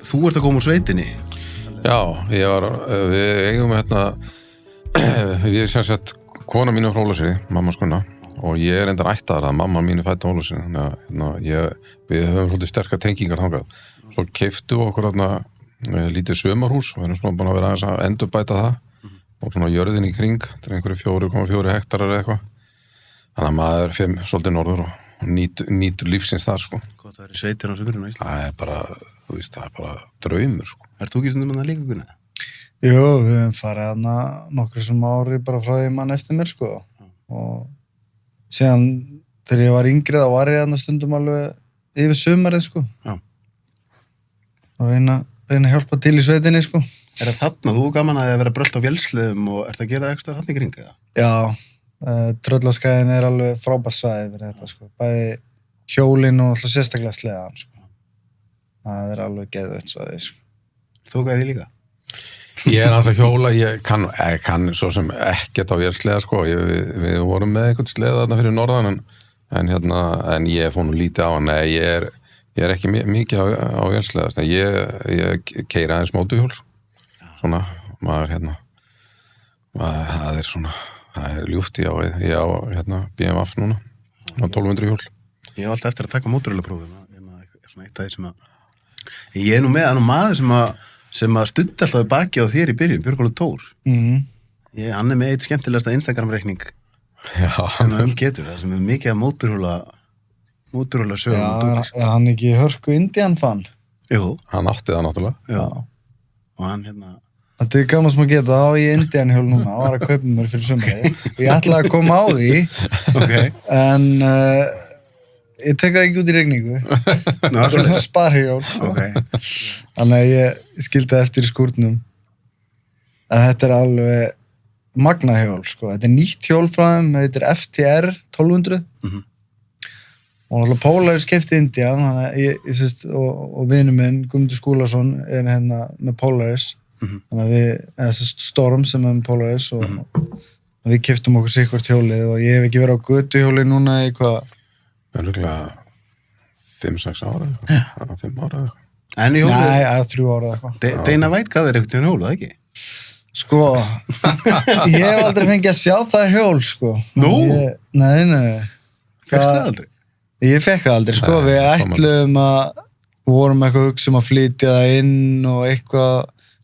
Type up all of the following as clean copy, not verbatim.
þú ert að koma úr sveitinni? Já, við eigum við sem sagt, kona mín frá Ólafsvík, mamma skona, og ég endar ættaðar að mamma mín fædd á Ólafsvík, þannig að við höfum svolítið sterkar tengingar þangað. Svo keyptum við okkur lítið sumarhús og erum svona búin að vera aðeins að endurbæta það og svona jörðin í kring, þetta einhverju 4,4 hektarar eða eitthvað. Þannig að maður fer svolítið norður og nýtur lífsins þar, sko. Gott að vera í sveitir á sömurinn á Íslandi. Það er bara, þú veist, það er bara draumur, sko. Ert þú ekki stundum að það líka, Gunnar? Jú, við höfum farið nokkur sem ári bara frá því mann eftir mér, sko. Og síðan, þegar ég var yngri, þá var ég stundum alveg yfir sumarið, sko. Já. Og reyna að hjálpa til í sveitinni, sko. Er það þarna, þú gaman að vera brölt á vélsliðum og ert að gera ekstra þarna í kring, eða? Já, Tröllaskaginn er alveg frábær svæði fyrir þetta, sko. Bæði hjólinn og alltaf sérstaklega sleðan, sko. Það er alveg geðveitt svæði, sko. Þú gæði því líka? Ég er alltaf hjóla, ég kann svo sem ekkert á vélsleða, sko. Við vorum með einhvern sleða þarna fyrir norðan, en ég fór nú lítið á hann. Nei, ég er ekki mikið á vélsleða. Ég keyri aðeins mótuhjól, svona, maður það er svona, það er ljúft, ég á BMF núna, 1200 hjól. Ég hef alltaf eftir að taka mótorhjólaprófið, svona eitt af því sem að ég er nú með maður sem að stunda alltaf í baki á þér í byrjun, Björgólfur Tór. Hann er með eitt skemmtilegasta Instagram-reikning sem getur það, sem er mikið af mótorhjóla sögum og dúr. Er hann ekki hörku Indian fan? Jú. Hann átti það náttúrulega. Já. Og hann Þetta er gaman sem að geta á í Indian hjól núna, það var að kaupa mér fyrir sumarið. Ég ætlaði að koma á því, en ég tek það ekki út í rigningu. Það er svona sparhjól. Þannig að ég skildi eftir í skúrnum. En þetta er alveg magnahjól, sko. Þetta er nýtt hjól frá þeim, þetta heitir FTR 1200. Og náttúrulega Polaris keypti Indian, og vinur minn, Guðmundur Skúlason, er með Polaris. Þannig að Storm sem er með Polaris og við keyptum okkur sikkvort hjólið og ég hef ekki verið á götuhjóli núna í hvað? Örugglega 5-6 ára, 5 ára eitthvað. En í hjólið? Nei, 3 ára eitthvað. Dana White gaf þér eitthvað hjól, það ekki? Sko, ég hef aldrei fengið að sjá það hjól, sko. Nú? Nei. Fékkst það aldrei? Ég fekk það aldrei, sko. Við ætluðum vorum eitthvað að hugsa að flytja það inn og eitthvað,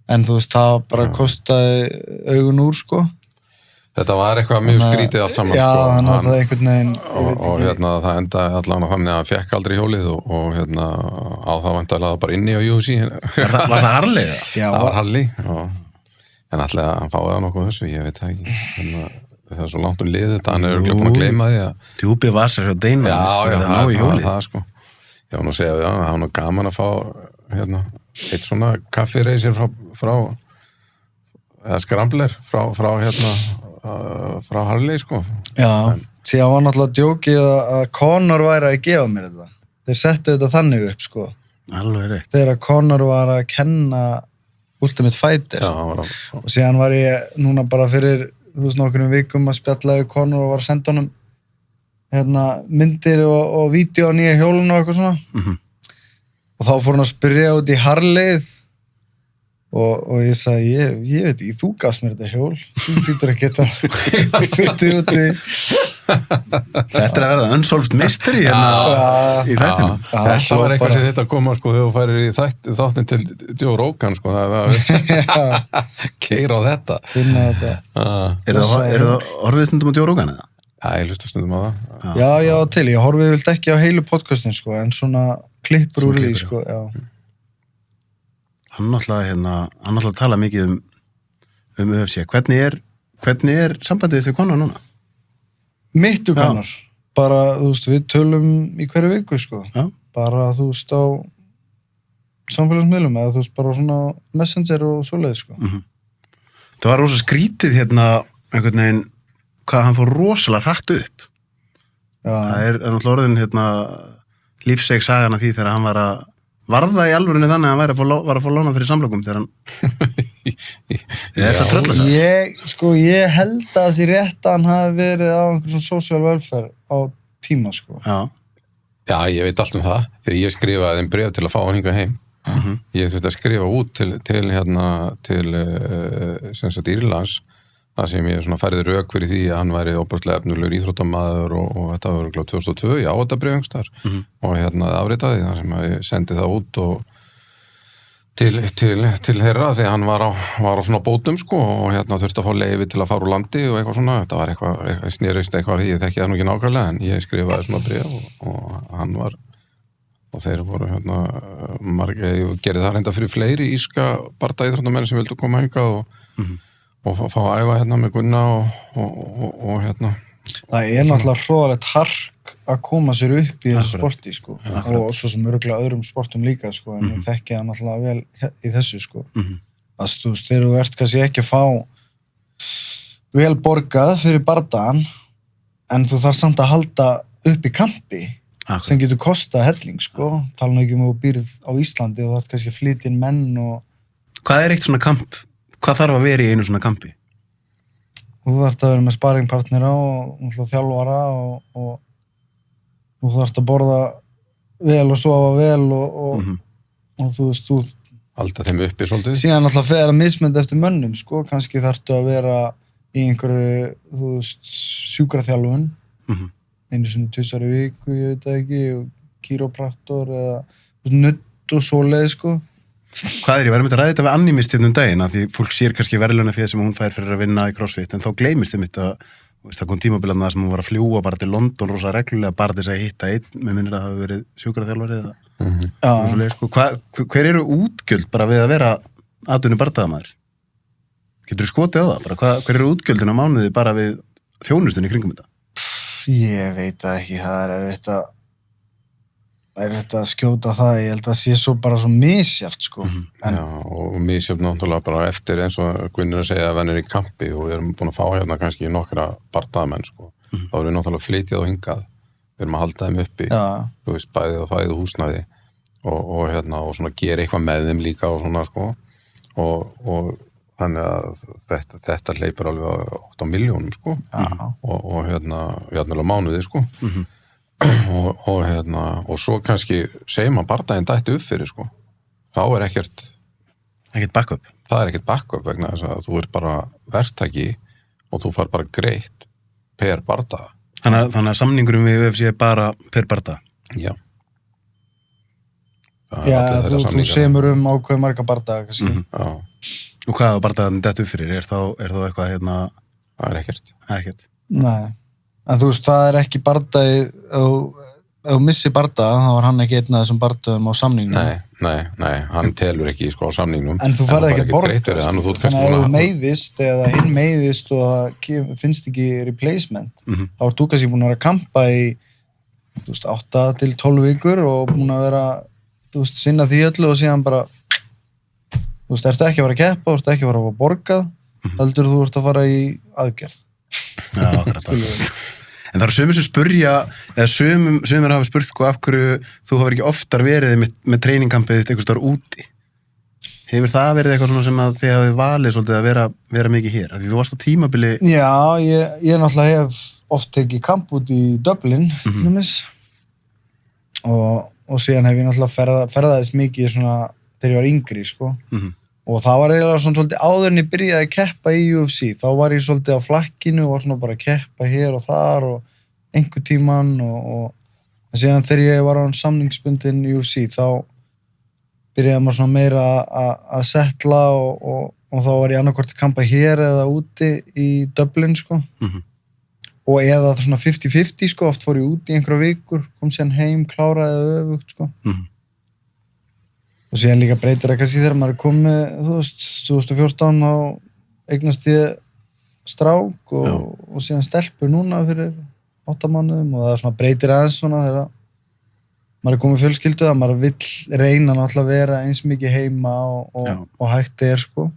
en þú veist, það bara kostaði augun úr, sko. Þetta var eitthvað mjög skrítið allt saman, já, sko. Já, þannig að það einhvern veginn... Og það endaði allan þannig að hann fekk aldrei hjólið og á það vantarlega bara inni á UFC. Var það Harley? Já. Það var Harley, en alltaf hann fáið það nokkuð þessu, ég veit það ekki. Það er svo langt liðið þetta, hann er örugglega búinn að gleyma því að... Djúpi vasar hjá Dana. Já, það sko. Ég var nú að segja við hann, það var nú gaman að fá eitt svona kaffireysir frá Scrambler, frá Harley, sko. Já, síðan var náttúrulega djókið að Conor væri að gefa mér þetta. Þeir settu þetta þannig upp, sko. Alveg rétt. Þegar Conor var að kenna Ultimate Fighter. Já, og síðan var ég núna bara fyrir, þú veist, nokkrum vikum að spjalla við Conor og var að senda honum myndir og vídeo á nýja hjólun og eitthvað svona. Og þá fór hann að spyrja út í Harleyð og ég sagði, ég veit ekki, þú gafst mér þetta hjól, þú hlýtur að geta fyrir út í... Þetta er að verða unsolved mystery í þættinu. Þetta var eitthvað sem þetta koma, sko, þegar þú færir í þáttin til Joe Rogan, sko, það keira á þetta. Finna þetta. Er það orðið stundum á Joe Rogan, eða? Já, ég hlusta stundum á það. Já, til, ég horfið vilt ekki á heilu podcastin, sko, en svona klippur úr því, sko, já. Hann náttúrulega tala mikið um UFC. Hvernig er sambandið þau Conor núna? Mitt og Conor. Bara, þú veist, við tölum í hverju viku, sko. Já. Bara, þú veist, á samfélagsmiðlum, eða þú veist, bara svona Messenger og svoleið, sko. Það var rosa skrítið einhvern veginn, hvað hann fór rosalega hratt upp. Já. Það er náttúrulega orðin lífseg sagan af því þegar hann var það í alvörunni þannig að hann var að fá lána fyrir samlokum þegar hann... Er það tröllasagt? Ég held að þessi rétt að hann hafi verið á einhvern svona social welfare á tíma, sko. Já. Já, ég veit allt um það, þegar ég skrifaði þeim bréf til að fá hann hingað heim. Ég þurfti að skrifa út til sem sagt Írlands, það sem ég svona færði rök fyrir því að hann væri óbærslega efnulegur íþróttamaður og þetta var örugglega 2002, ég á þetta bréf einhvers staðar og afritaði þar sem að ég sendi það út og til þeirra því hann var á svona bótum sko og þurfti að fá leyfi til að fara úr landi og eitthvað svona, þetta var eitthvað snerist eitthvað, ég þekki það nú ekki nákvæmlega en ég skrifaði svona bréf og hann var og þeir voru ég gerði það reynda fyrir fleiri írska bardaíþróttamenn sem vildu koma hingað og fá að æfa með Gunna og Það náttúrulega hróðalegt hark að koma sér upp í þessu sporti sko og svo sem örugglega öðrum sportum líka sko en ég þekki það náttúrulega vel í þessu sko að þú veist, þegar þú ert kannski ekki að fá vel borgað fyrir bardagan en þú þarf samt að halda upp í kampi sem getur kostað helling sko tala nú ekki um að þú býrð á Íslandi og þú þarf kannski að flytja inn menn og Hvað eitt svona kamp? Hvað þarf að vera í einu svona kampi? Þú þarft að vera með sparringpartnera og þjálfara og þú þarft að borða vel og sofa vel og þú veist, þú halda þeim uppi svolítið. Síðan alltaf fer að mismynda eftir mönnum, sko, kannski þarftu að vera í einhverju, þú veist, sjúkraþjálfun, einu sinni 2 í viku, ég veit það ekki, og kýrópraktor eða nudd og svoleið, sko. Hvað ég verið með að ræða þetta við animist hérna daginn að því fólk sér kannski verðlaunaféð sem hún fær fyrir að vinna í CrossFit en þá gleymist þeim þetta það kom tímabilanna sem hún var að fljúa bara til London rosa reglulega bara til þess að hitta einn með minnir að það hafi verið sjúkraþjálfari eða sko, hver eru útgjöld bara við að vera atvinnu bardagamaður? Getur þú skotið á það? Bara, hver eru útgjöldin á mánuði bara við þjónustunni í kringum þetta? Ég veit það ekki, það er þetta að skjóta það, ég held að sé svo bara svo misjaft sko. Já, og misjaft náttúrulega bara eftir eins og Gunnur að segja að venir í kampi og við erum búin að fá hérna kannski nokkra bardagamenn sko. Þá erum við náttúrulega flytjað og hingað, við erum að halda þeim uppi, þú veist, bæðið og fæðið húsnæði og svona gera eitthvað með þeim líka og svona sko og þannig að þetta hleypur alveg 8 milljónum sko og jafnvel á mánuði sko. Og svo kannski segjum að bardaginn dætti upp fyrir sko þá er ekkert backup það er ekkert backup vegna þess að þú er bara verktaki og þú fær bara greitt per bardaga þannig að samningurum við UFC er bara per bardaga já þú semur ákveð marga bardaga kannski og hvað bardaginn dætti upp fyrir er þá eitthvað það er ekkert nei en þú veist, það er ekki bardagi ef þú missir bardaga, þá var hann ekki einn af þessum bardagum á samningnum. Nei, hann telur ekki sko á samningnum. En þú farið ekki borgað. Þannig að ef þú meiðist eða hinn meiðist og það finnst ekki replacement, þá ert þú kannski búin að vera að kampa í 8 til 12 vikur og búin að vera sinna því öllu og síðan bara ertu ekki að fara að keppa, ertu ekki að fara að fá borgað, heldur þú ert að fara í aðgerð. Já, akkurat. En það eru sumir sem spurja, eða sumir hafa spurt sko af hverju þú hafur ekki oftar verið með treiningkampið þitt einhvers staðar úti. Hefur það verið eitthvað svona sem að þið hafið valið svolítið að vera mikið hér? Því þú varst á tímabili... Já, ég náttúrulega hef oft tekið kamp út í Dublin, og síðan hef ég náttúrulega ferðaðist mikið svona þegar ég var yngri, sko. Og það var eiginlega svona svolítið áður en ég byrjaði að keppa í UFC. Þá var ég svolítið á flakkinu og var svona bara að keppa hér og þar og einhver tíman og síðan þegar ég var á samningsbundin í UFC þá byrjaði maður svona meira að settla og þá var ég annarkvort að kampa hér eða úti í Dublin sko. Og eða svona 50-50 sko, oft fór ég út í einhverja vikur, kom síðan heim, kláraði öfugt sko. Og síðan líka breytir það kannski þegar maður er komið, þú veist, 2014 á eignast ég strák og síðan stelpur núna fyrir 8 mánuðum og það svona breytir aðeins svona þegar maður er komið fjölskyldu að maður vill reyna náttúrulega að vera eins mikið heima og hægt sko.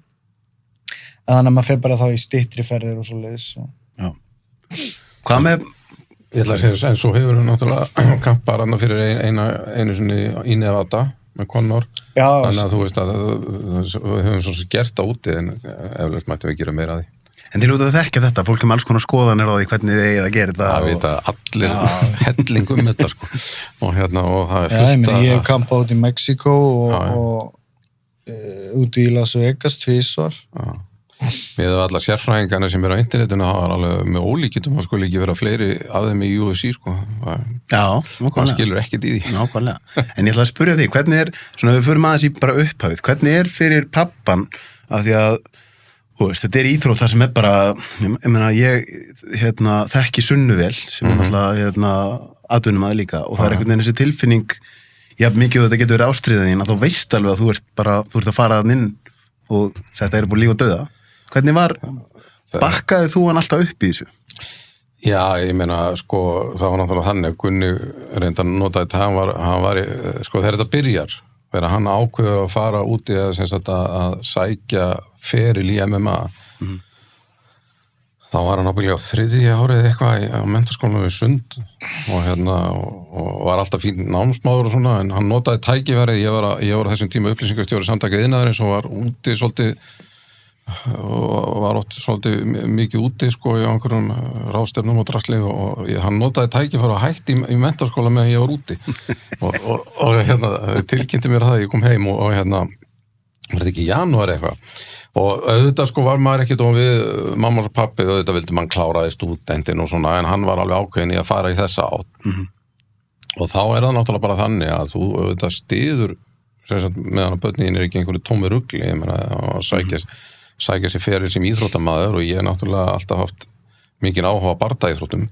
En þannig að maður fer bara þá í styttri ferðir og svoleiðis. Já. Hvað með... Ég ætla að segja, en svo hefur við náttúrulega kampar fyrir einu sinni í Nevada með Conor, þannig að þú veist að við höfum svona gert það úti en eflaust mættum við gera meira að því. En til út að þekka þetta, fólk alls konar skoðanir á því hvernig þið eigið að gera þetta. Það vita allir helling þetta sko. Og og það fullt að... Ég hef kampað út í Mexíkó og úti í Las Vegas tvisvar. Við hefum alla sérfræðingarna sem á internetinu, það var alveg með ólíkindum, það skulle ekki vera fleiri af þeim í UFC sko. Það skilur ekkert í því. Nákvæmlega. En ég ætla að spyrja því, hvernig svona við förum aðeins í bara upphafið, hvernig fyrir pappan, af því að þetta íþrótt það sem bara, ég meina, ég þekki Sunnu vel, sem náttúrulega atvinnumaður líka, og það einhvern veginn þessi tilfinning, mikið og þetta getur verið ástríðin þín, að þú veist alveg að þú ert að fara þann inn og þetta er búin líf og dauða. Hvernig bakkaði þú hann alltaf upp í þessu? Já, ég meina, sko, það var náttúrulega þannig, Gunni reyndar notaði þetta, hann var sko, þegar þetta byrjar, þegar hann ákveður að fara út í að sækja feril í MMA þá var hann ábygglega á 3. árið eitthvað á menntaskólanum við Sund og var alltaf fín námsmaður og svona, en hann notaði tækifærið, ég var á þessum tíma upplýsingastjóri Samtaka iðnaðarins og var úti svolítið og var oft svolítið mikið úti sko í einhverjum ráðstefnum og drasli og hann notaði tækifæri og hætti í menntaskóla meðan ég var úti og tilkynnti mér það, ég kom heim og var þetta ekki í janúar eitthvað og auðvitað sko var maður ekkert og við mamma og pappi auðvitað vildi mann kláraði stúdentinn og svona en hann var alveg ákveðin í að fara í þessa átt og þá það náttúrulega bara þannig að þú auðvitað styður meðan að börnin ekki einhverju tómi rugli, ég meina að sækja sér feril sem íþróttamaður og ég náttúrulega alltaf haft mikinn áhuga á bardaíþróttum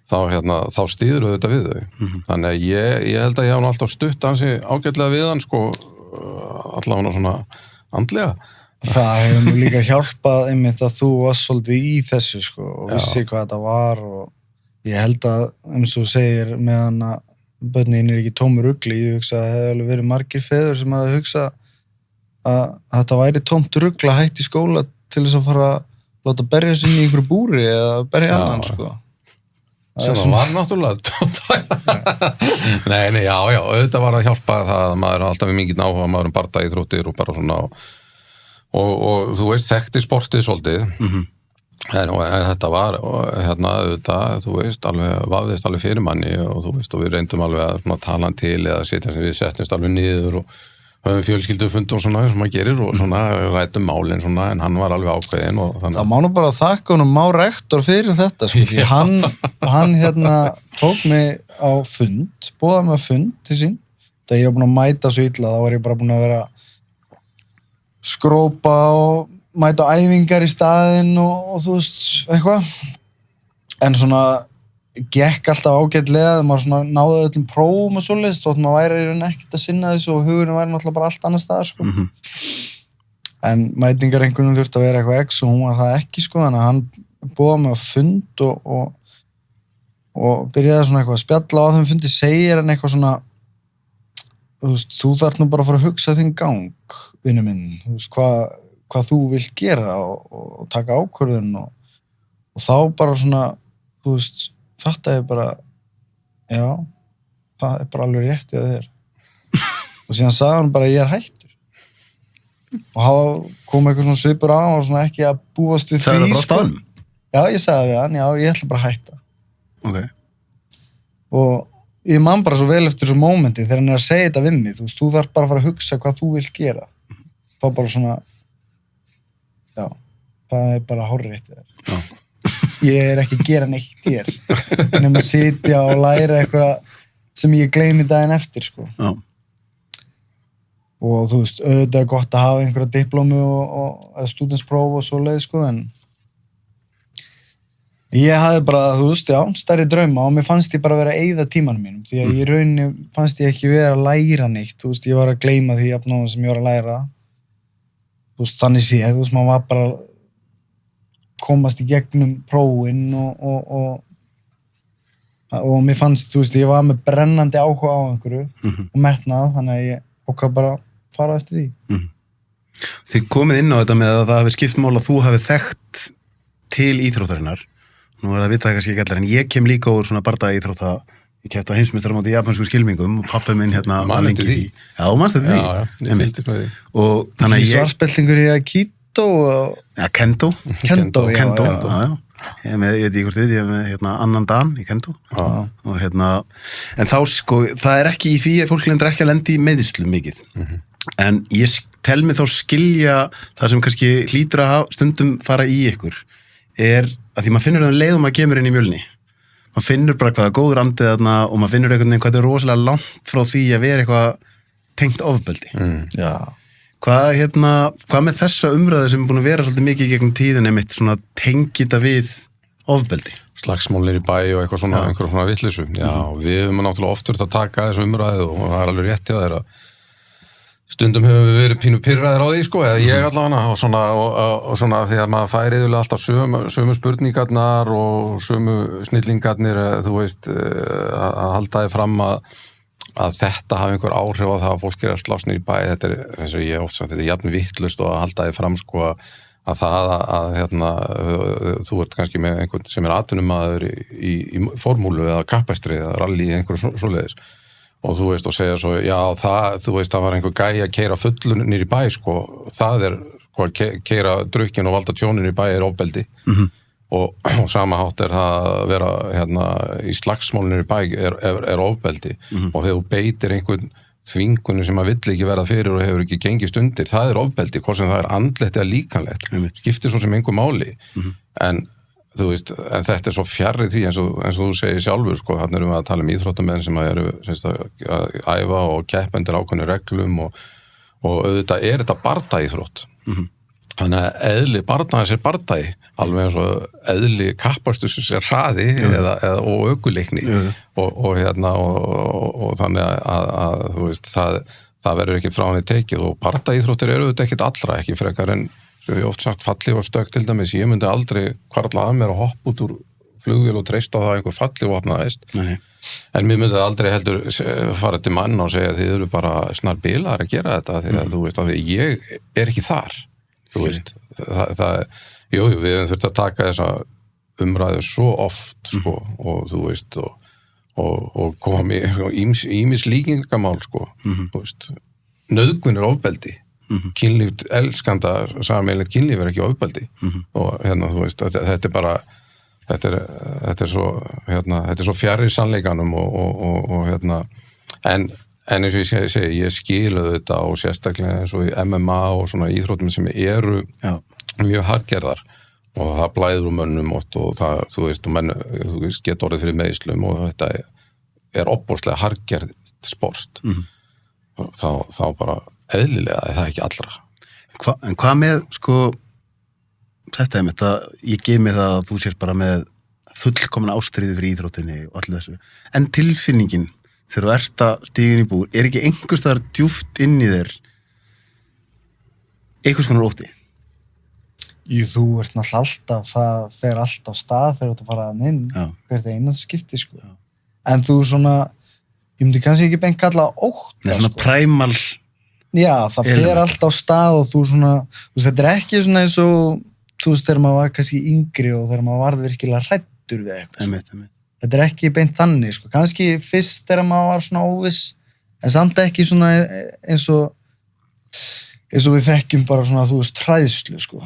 þá styður auðvitað við þau þannig að ég held að ég hef alltaf stutt hansi ágætlega við hann sko allavega svona andlega. Það hefur mér líka hjálpað einmitt að þú varst svolítið í þessu sko og vissi hvað þetta var og ég held að eins og þú segir meðan að börnin ekki tómur rugli, ég hugsa að það hefði alveg verið margir feður sem hafði hugsað að þetta væri tómt rugl að hætta í skóla til þess að fara að láta berja sinni í einhverju búri eða berja annan sko. Sem það var náttúrulega Nei, já, auðvitað var að hjálpa það að maður alltaf við mikið áhuga maður bardaíþróttir og bara svona og þú veist, þekkti sportið svolítið en þetta var auðvitað, þú veist, vafðist alveg fyrir manni og þú veist, og við reyndum alveg að tala hann til eða setja sem við settumst alveg niður og höfum fjölskyldufund og svona sem maður gerir og svona rætum málin svona en hann var alveg ákveðinn og þannig. Það má nú bara þakka honum Má rektor fyrir þetta sko, því hann tók mig á fund, boðaði mig á fund til sín, þegar ég var búin að mæta svo illa, þá var ég bara búin að vera skrópa og mæta æfingar í staðinn og þú veist, eitthvað en svona gekk alltaf ágætlega, maður svona náði öllum prófum og svoleiðis, þótt maður væri í raun ekkert að sinna þessu og hugurinn væri náttúrulega bara allt annars staðar sko. En mætingarengunum þurfti að vera eitthvað x og hún var það ekki sko, þannig að hann boðaði mig á fund og byrjaði svona eitthvað að spjalla á þeim fundi, segir hann eitthvað svona þú veist, þú þarf nú bara að fara að hugsa þinn gang, vinur minn, þú veist, hvað þú vilt gera og taka ákvörðun og þá bara svona, þú veist fattaði bara, já, það er bara alveg rétt í að þér. Og síðan sagði hann bara, ég hættur. Og þá kom eitthvað svona svipur á og svona ekki að búast við því. Það bara staðnum? Já, ég sagði við hann, já, ég ætla bara að hætta. Ok. Og ég man bara svo vel eftir þessu mómenti þegar hann að segja þetta við mig, þú veist, þú þarf bara að fara að hugsa hvað þú vilt gera. Þá bara svona, já, það er bara hárrétt í þér. Já. Ég er ekki að gera neitt hér nema að sitja og læra eitthvað sem ég gleymi daginn eftir sko. Já. Og þú veist, auðvitað er gott að hafa einhverja diplómu og stúdentspróf og svoleið sko, en ég hafði bara, þú veist, já, stærri drauma og mér fannst ég bara vera að eyða tímanum mínum því að í rauninni fannst ég ekki vera að læra neitt, þú veist, ég var að gleyma því jafnóðum sem ég var að læra þú veist, þannig séð, þú veist, maður var bara komast í gegnum prófin og mér fannst, þú veist, ég var með brennandi áhuga á einhverju og metnað, þannig að ég ákvað bara að fara eftir því. Þið komið inn á þetta með að það hafi skipt mál að þú hafi þekkt til íþróttarinnar. Nú er það að vita það kannski ekki allir, en ég kem líka úr svona bardaíþrótta, ég keppti á heimsmeistaramóti í japansku skylmingum og pappi minn var lengi í því. Já, mannstu því? Já, ég vildi með því. Og þannig að svartspellingur í Kendo og... Ja, Kendo. Kendo, já. Já. Ég veit ekki hvort ég er með annan Dan í Kendo. Og en þá sko, það er ekki í því að fólk lendur ekki að lenda í meiðslu mikið. En ég tel mig þá skilja það sem kannski hlýtur að stundum fara í ykkur, er að því maður finnur það leið og maður kemur inn í mjölni. Maður finnur bara hvað er góður andið þarna og maður finnur einhvern veginn hvað er rosalega langt frá því að vera eitthvað tengt ofbeldi. Já. Hvað með þessa umræðu sem er búin að vera svolítið mikið gegnum tíðinni mitt svona tengita við ofbeldi? Slagsmálnir í bæ og eitthvað svona, einhver svona vitleysu. Já, við höfum náttúrulega oft verið að taka þessu umræðu og það er alveg rétt hjá þér að stundum höfum við verið pínu pirraðir á því, sko, eða ég allavega og svona því að maður fær yfirlega alltaf sömu spurningarnar og sömu snillingarnir, þú veist, að halda þið fram að þetta hafi einhver áhrif á það að fólk er að slásni í bæ, þetta er, eins og ég oft sagt, þetta er jafn vitlaust og að halda þið fram, sko, að það þú ert kannski með einhvern sem er atvinnumaður í formúlu eða kappæstri eða rally einhverju svoleiðis og þú veist og segja svo, já, þú veist, það var einhver gæi að keyra fullur niður í bæ, sko, það er, sko, að keyra drukkin og valda tjónin í bæ er ofbeldi. Og sama hátt er það að vera í slagsmálunir í bæ er ofbeldi og þegar þú beitir einhvern þvingunni sem að vill ekki verða fyrir og hefur ekki gengist undir, það er ofbeldi, hvort sem það er andlegt eða líkanlegt, skiptir svo sem einhver máli, en þú veist, en þetta er svo fjarri því eins og þú segir sjálfur, sko, hann erum við að tala íþróttamenn sem að eru að æfa og keppa undir ákveðnum reglum og auðvitað er þetta bardagaíþrótt. Þannig að eðli bardagans er bardagi, alveg eins og eðli kappaksturins er hraði og ökuleikni og þannig að þú veist, það verður ekki frá henni tekið og bardagaíþróttir eru auðvitað ekkit allra, ekki frekar en sem ég oft sagt falli og stökk til dæmis, ég myndi aldrei hvarfla að mér að hoppa út úr flugvél og treysta á það einhver falli og opnaðist. En mér myndi aldrei heldur fara til mann og segja þið eru bara snar bilar að gera þetta því að þú veist að ég er ekki þar. Þú veist, jú, við höfum þurft að taka þessa umræðu svo oft, sko, og þú veist, og koma með ýmis líkingamál, sko, þú veist, nauðgun er ofbeldi, kynlíf elskanda, sameiginlegt kynlíf er ekki ofbeldi, og þú veist, þetta er bara, þetta er svo fjarri sannleikanum og en eins og ég segi, ég skilu þetta og sérstaklega eins og í MMA og svona íþróttum sem eru mjög harðgerðar og það blæður úr mönnum oft og það, þú veist, þú getur orðið fyrir meiðslum og þetta er opbóðslega harðgerð sport. Þá bara eðlilega er það ekki allra. En hvað með, sko, þetta er með þetta, ég gef mig það að þú sér bara með fullkomin ástríðu fyrir íþróttinni og allir þessu, en tilfinningin þegar þú ert að stígin í búr, er ekki einhvers staðar djúpt inn í þér einhvers konar ótti? Jú, þú ert náttúrulega alltaf, það fer alltaf á stað þegar þú ert að fara að inn, hvert einað skipti, sko. En þú svona, ég myndi kannski ekki beint kalla ótta, sko. Svona præmal... Já, það fer alltaf á stað og þú svona, þú veist, þetta er ekki svona eins og, þú veist, þegar maður var kannski yngri og þegar maður varð virkilega hræddur við eitthvað. Þetta er ekki beint þannig, sko. Kannski fyrst þegar maður var svona óviss, en samt ekki svona eins og við þekkjum bara svona, þú veist, hræðslu, sko.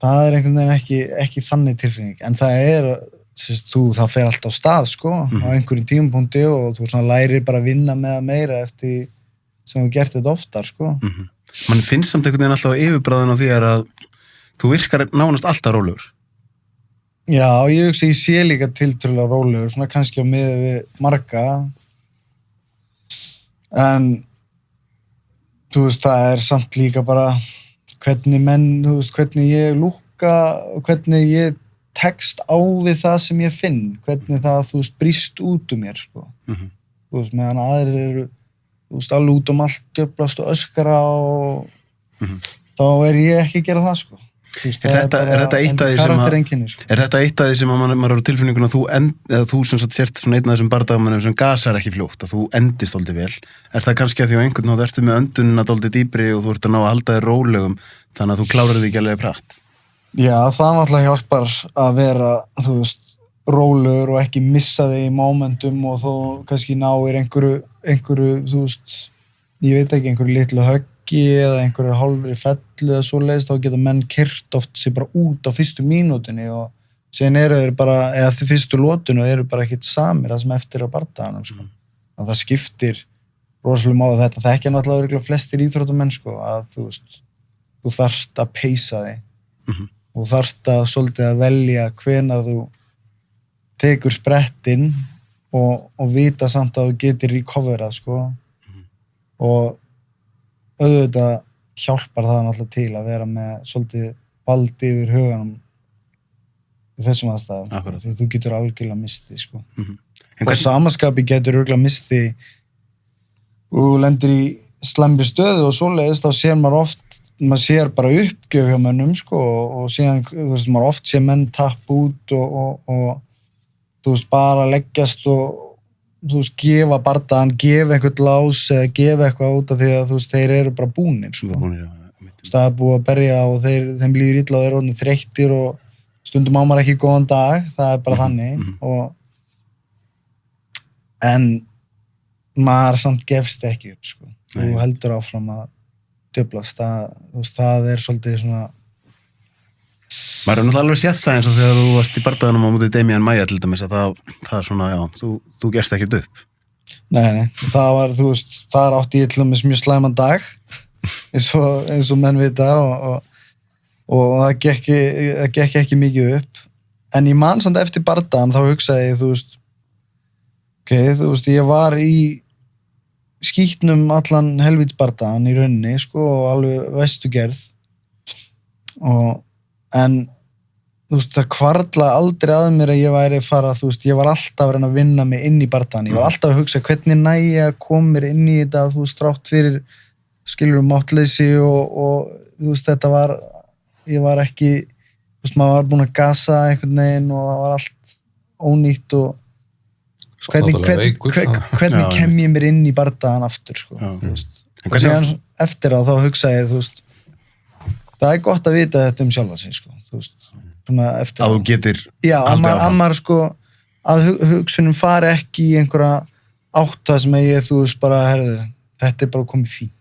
Það er einhvern veginn ekki þannig tilfinning, en það er, það fer alltaf á stað, sko, á einhverjum tímapunkti og þú svona lærir bara að vinna með það meira eftir sem við gert þetta oftar, sko. Man finnst samt einhvern veginn alltaf á yfirbræðin á því að þú virkar nánast alltaf rólegur. Já, ég hugsa ég sé líka tiltölulega rólegur, svona kannski á miði við marga. En, þú veist, það er samt líka bara hvernig menn, þú veist, hvernig ég lúkka og hvernig ég tekst á við það sem ég finn, hvernig það, þú veist, brýst út úr mér, sko. Þú veist, meðan aðrir eru þú veist, alveg út allt djöflast og öskara og þá er ég ekki að gera það, sko. Veist, er þetta eitt af því sem að maður eru tilfinningun að þú sem sért svona einn af þessum bardagamönnum sem gasar ekki fljótt, að þú endist dálítið vel. Er það kannski að því á einhvern nátt ertu með öndunina dálítið dýpri og þú ert að ná að halda þér rólegum þannig að þú klárar þig ekki alveg pratt? Já, það náttúrulega hjálpar að vera, þú veist, rólegur og ekki missa þig í momentum og þó kannski náir einhverju, þú veist, ég veit ekki, einhverju litlu höggi bakki eða einhverju hálfri fellu eða svoleiðis, þá geta menn keyrt oft sér bara út á fyrstu mínútunni og síðan eru þeir bara, eða því fyrstu lotinu eru bara ekkert samir það sem eftir á bardaganum, sko. Að það skiptir rosalega máli þetta. Það ekki náttúrulega örugglega flestir íþróttamenn, sko, að þú veist, þú þarft að peysa þig. Þú þarft að svolítið að velja hvenær þú tekur sprettinn og vita samt að þú getur recoverað, sko. Og auðvitað hjálpar það náttúrulega til að vera með svolítið valdi yfir huganum í þessum aðstæðum, því þú getur algjörlega mistið, sko. Og samaskapi getur örugglega mistið og lendir í slæmri stöðu og svoleiðis, þá sér maður sér bara uppgjöf hjá mönnum, sko, og síðan, þú veist, maður oft sér menn tapp út og þú veist, bara leggjast og þú veist, gefa bardagann, gefa einhvern lás eða gefa eitthvað út af því að þú veist, þeir eru bara búnir, sko. Það er búið að berja og þeim líður illa og þeir eru orðnir þreyttir og stundum á maður ekki góðan dag, það er bara þannig en maður samt gefst ekki upp, sko. Þú heldur áfram að djöflast, það er svolítið svona maður náttúrulega alveg séð það eins og þegar þú varst í bardaganum á móti Damian Maia til dæmis að það er svona, já, þú gerst ekkert upp. Nei, það var, þú veist, þar átti ég til dæmis mjög slæman dag eins og menn vita og það gekk ekki mikið upp, en ég man samt eftir bardagan þá hugsaði ég, þú veist, þú veist, ég var í skítnum allan helvítsbardagan í rauninni, sko, og alveg vestugerð en þú veist, það hvarflaði aldrei að mér að ég væri fara, þú veist, ég var alltaf að reyna að vinna mig inn í bardagan, ég var alltaf að hugsa hvernig næ ég að koma mér inn í þetta, þú veist, þrátt fyrir skilur máttleysi og þú veist, þetta var, ég var ekki, þú veist, maður var búin að gasa einhvern veginn og það var allt ónýtt og hvernig kem ég mér inn í bardagan aftur, sko, þú veist. Og síðan eftir á þá hugsa ég, þú veist, það er gott að vita þetta sjálfa sig, sko, þú veist, svona eftir að þú getur að maður, sko, að hugsunum fari ekki í einhverja átt það sem ég, þú veist, bara, herðu, þetta er bara komið fínt.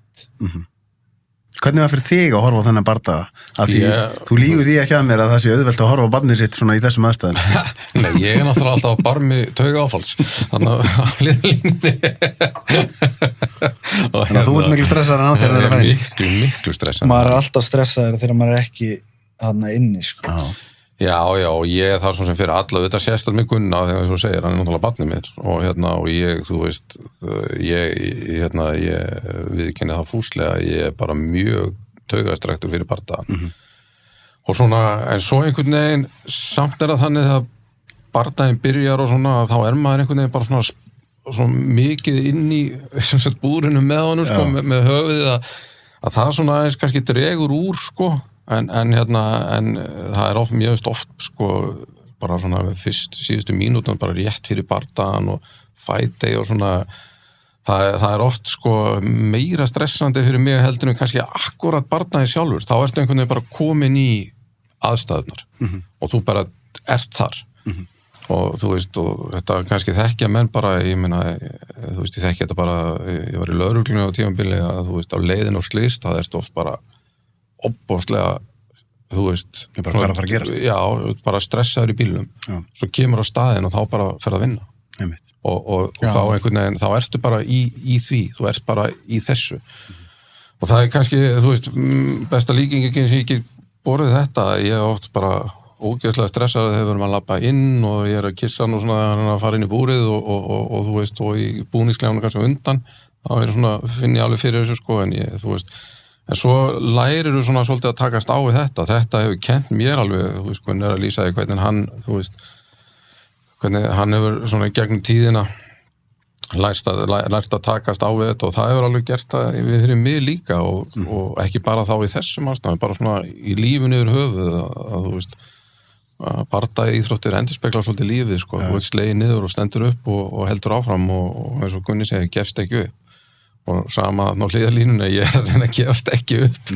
Hvernig var fyrir þig að horfa á þennan bardaga? Af því þú lígur því ekki að mér að það sé auðvelt að horfa á barnið sitt svona í þessum aðstæðum. Nei, ég er náttúrulega alltaf á barmi tauga áfalls. Þannig að liðlíndi. Þannig að þú ert miklu stressaður en þegar það er að fara inn. Miklu stressaður. Maður er alltaf stressaður þegar maður er ekki þarna inni, sko. Já, og ég er þar sem fyrir alla, þetta sést alveg Gunna þegar þú segir, hann er náttúrulega barnið mitt og ég, þú veist, ég viðurkenni það fúslega, ég er bara mjög taugastrektur fyrir bardagann. Og svona, en svo einhvern veginn, samt er það þannig að bardaginn byrjar og svona, þá er maður einhvern veginn bara svona mikið inn í búrinu með honum, sko, með höfuðið að það svona aðeins kannski dregur úr, sko, en það er mjög oft, sko, bara svona síðustu mínútum bara rétt fyrir bardagann og fight day og svona, það er oft, sko, meira stressandi fyrir mig heldur en kannski akkurat bardaginn sjálfur, þá ertu einhvern veginn bara komin í aðstæðunar og þú bara ert þar og þú veist, og þetta kannski þekkja menn bara, ég meina, þú veist, ég þekki þetta bara, ég var í lögreglunni á tímabili að, þú veist, á leiðin og slist, það ertu oft bara óbóðslega, þú veist, bara hvað er að fara að gerast? Já, bara stressaður í bílnum, svo kemur á staðinn og þá bara fer að vinna og þá einhvern veginn, þá ertu bara í því, þú ert bara í þessu og það er kannski, þú veist, besta líkingin sem ég ekki borðið þetta, ég oft bara ógeðslega stressaður þegar við erum að labba inn og ég er að kissa hann og svona að fara inn í búrið og þú veist, og í búningsklefanum kannski undan, þá er svona, finn ég alveg fyrir þessu, sko, en ég, þú veist, en svo lærir þú svona svolítið að takast á við þetta hefur kent mér alveg, þú veist, hvernig er að lýsa því hvernig hann, þú veist, hvernig hann hefur svona gegnum tíðina lært að takast á við þetta og það hefur alveg gert það fyrir mig líka og ekki bara þá í þessum aðstæðum, bara svona í lífinu yfir höfuð að þú veist, að bardaga íþróttir endurspegla svolítið lífið, sko, þú veist, slegið niður og stendur upp og heldur áfram og eins og Gunni segir, gefst ekki upp. Og sama ná hliðalínuna, ég er að reyna að gefast ekki upp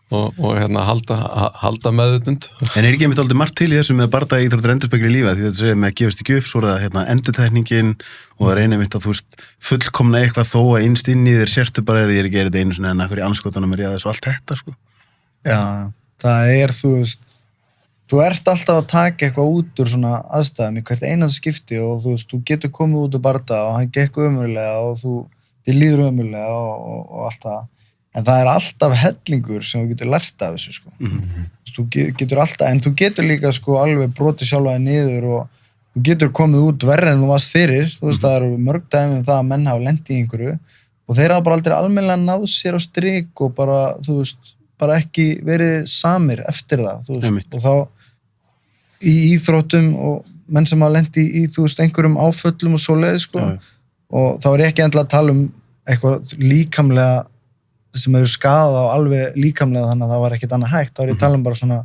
og hérna halda meðutund. En ekki einmitt aldrei margt til í þessu með bardaga íþróttir endurspegli í lífa, því þetta segir með að gefast ekki upp, svo er það endurtekningin og það reynir einmitt að þú veist fullkomna eitthvað þó að innst inn í þér sérstu bara ég er ekki þetta einu svona en akkur í anskotanum er ég að þessu allt þetta sko. Já, það þú veist, þú ert alltaf að taka eitthvað út úr svona aðstæðum í hvert einasta skipti og þú veist, þú getur komið út úr bardaga og hann gekk ömurlega og þér líður ömurlega og allt það. En það er alltaf hellingur sem þú getur lært af þessu sko. Þú getur alltaf, en þú getur líka sko alveg brotið sjálfa þig niður og þú getur komið út verri en þú varst fyrir. Þú veist, það eru mörg dæmi um það að menn hafa lent í einhverju og þeir hafa bara aldrei almennilega náð sér á strik og bara, þú veist, bara ekki verið samir eftir það, þú veist. Og þá í íþróttum og menn sem hafa lent í þú veist, einhverjum áföllum og svoleiði sko. Og þá er ég ekki endilega að tala um eitthvað líkamlega sem eru skaða og alveg líkamlega þannig að það var ekkert annað hægt, þá er ég að tala um bara svona,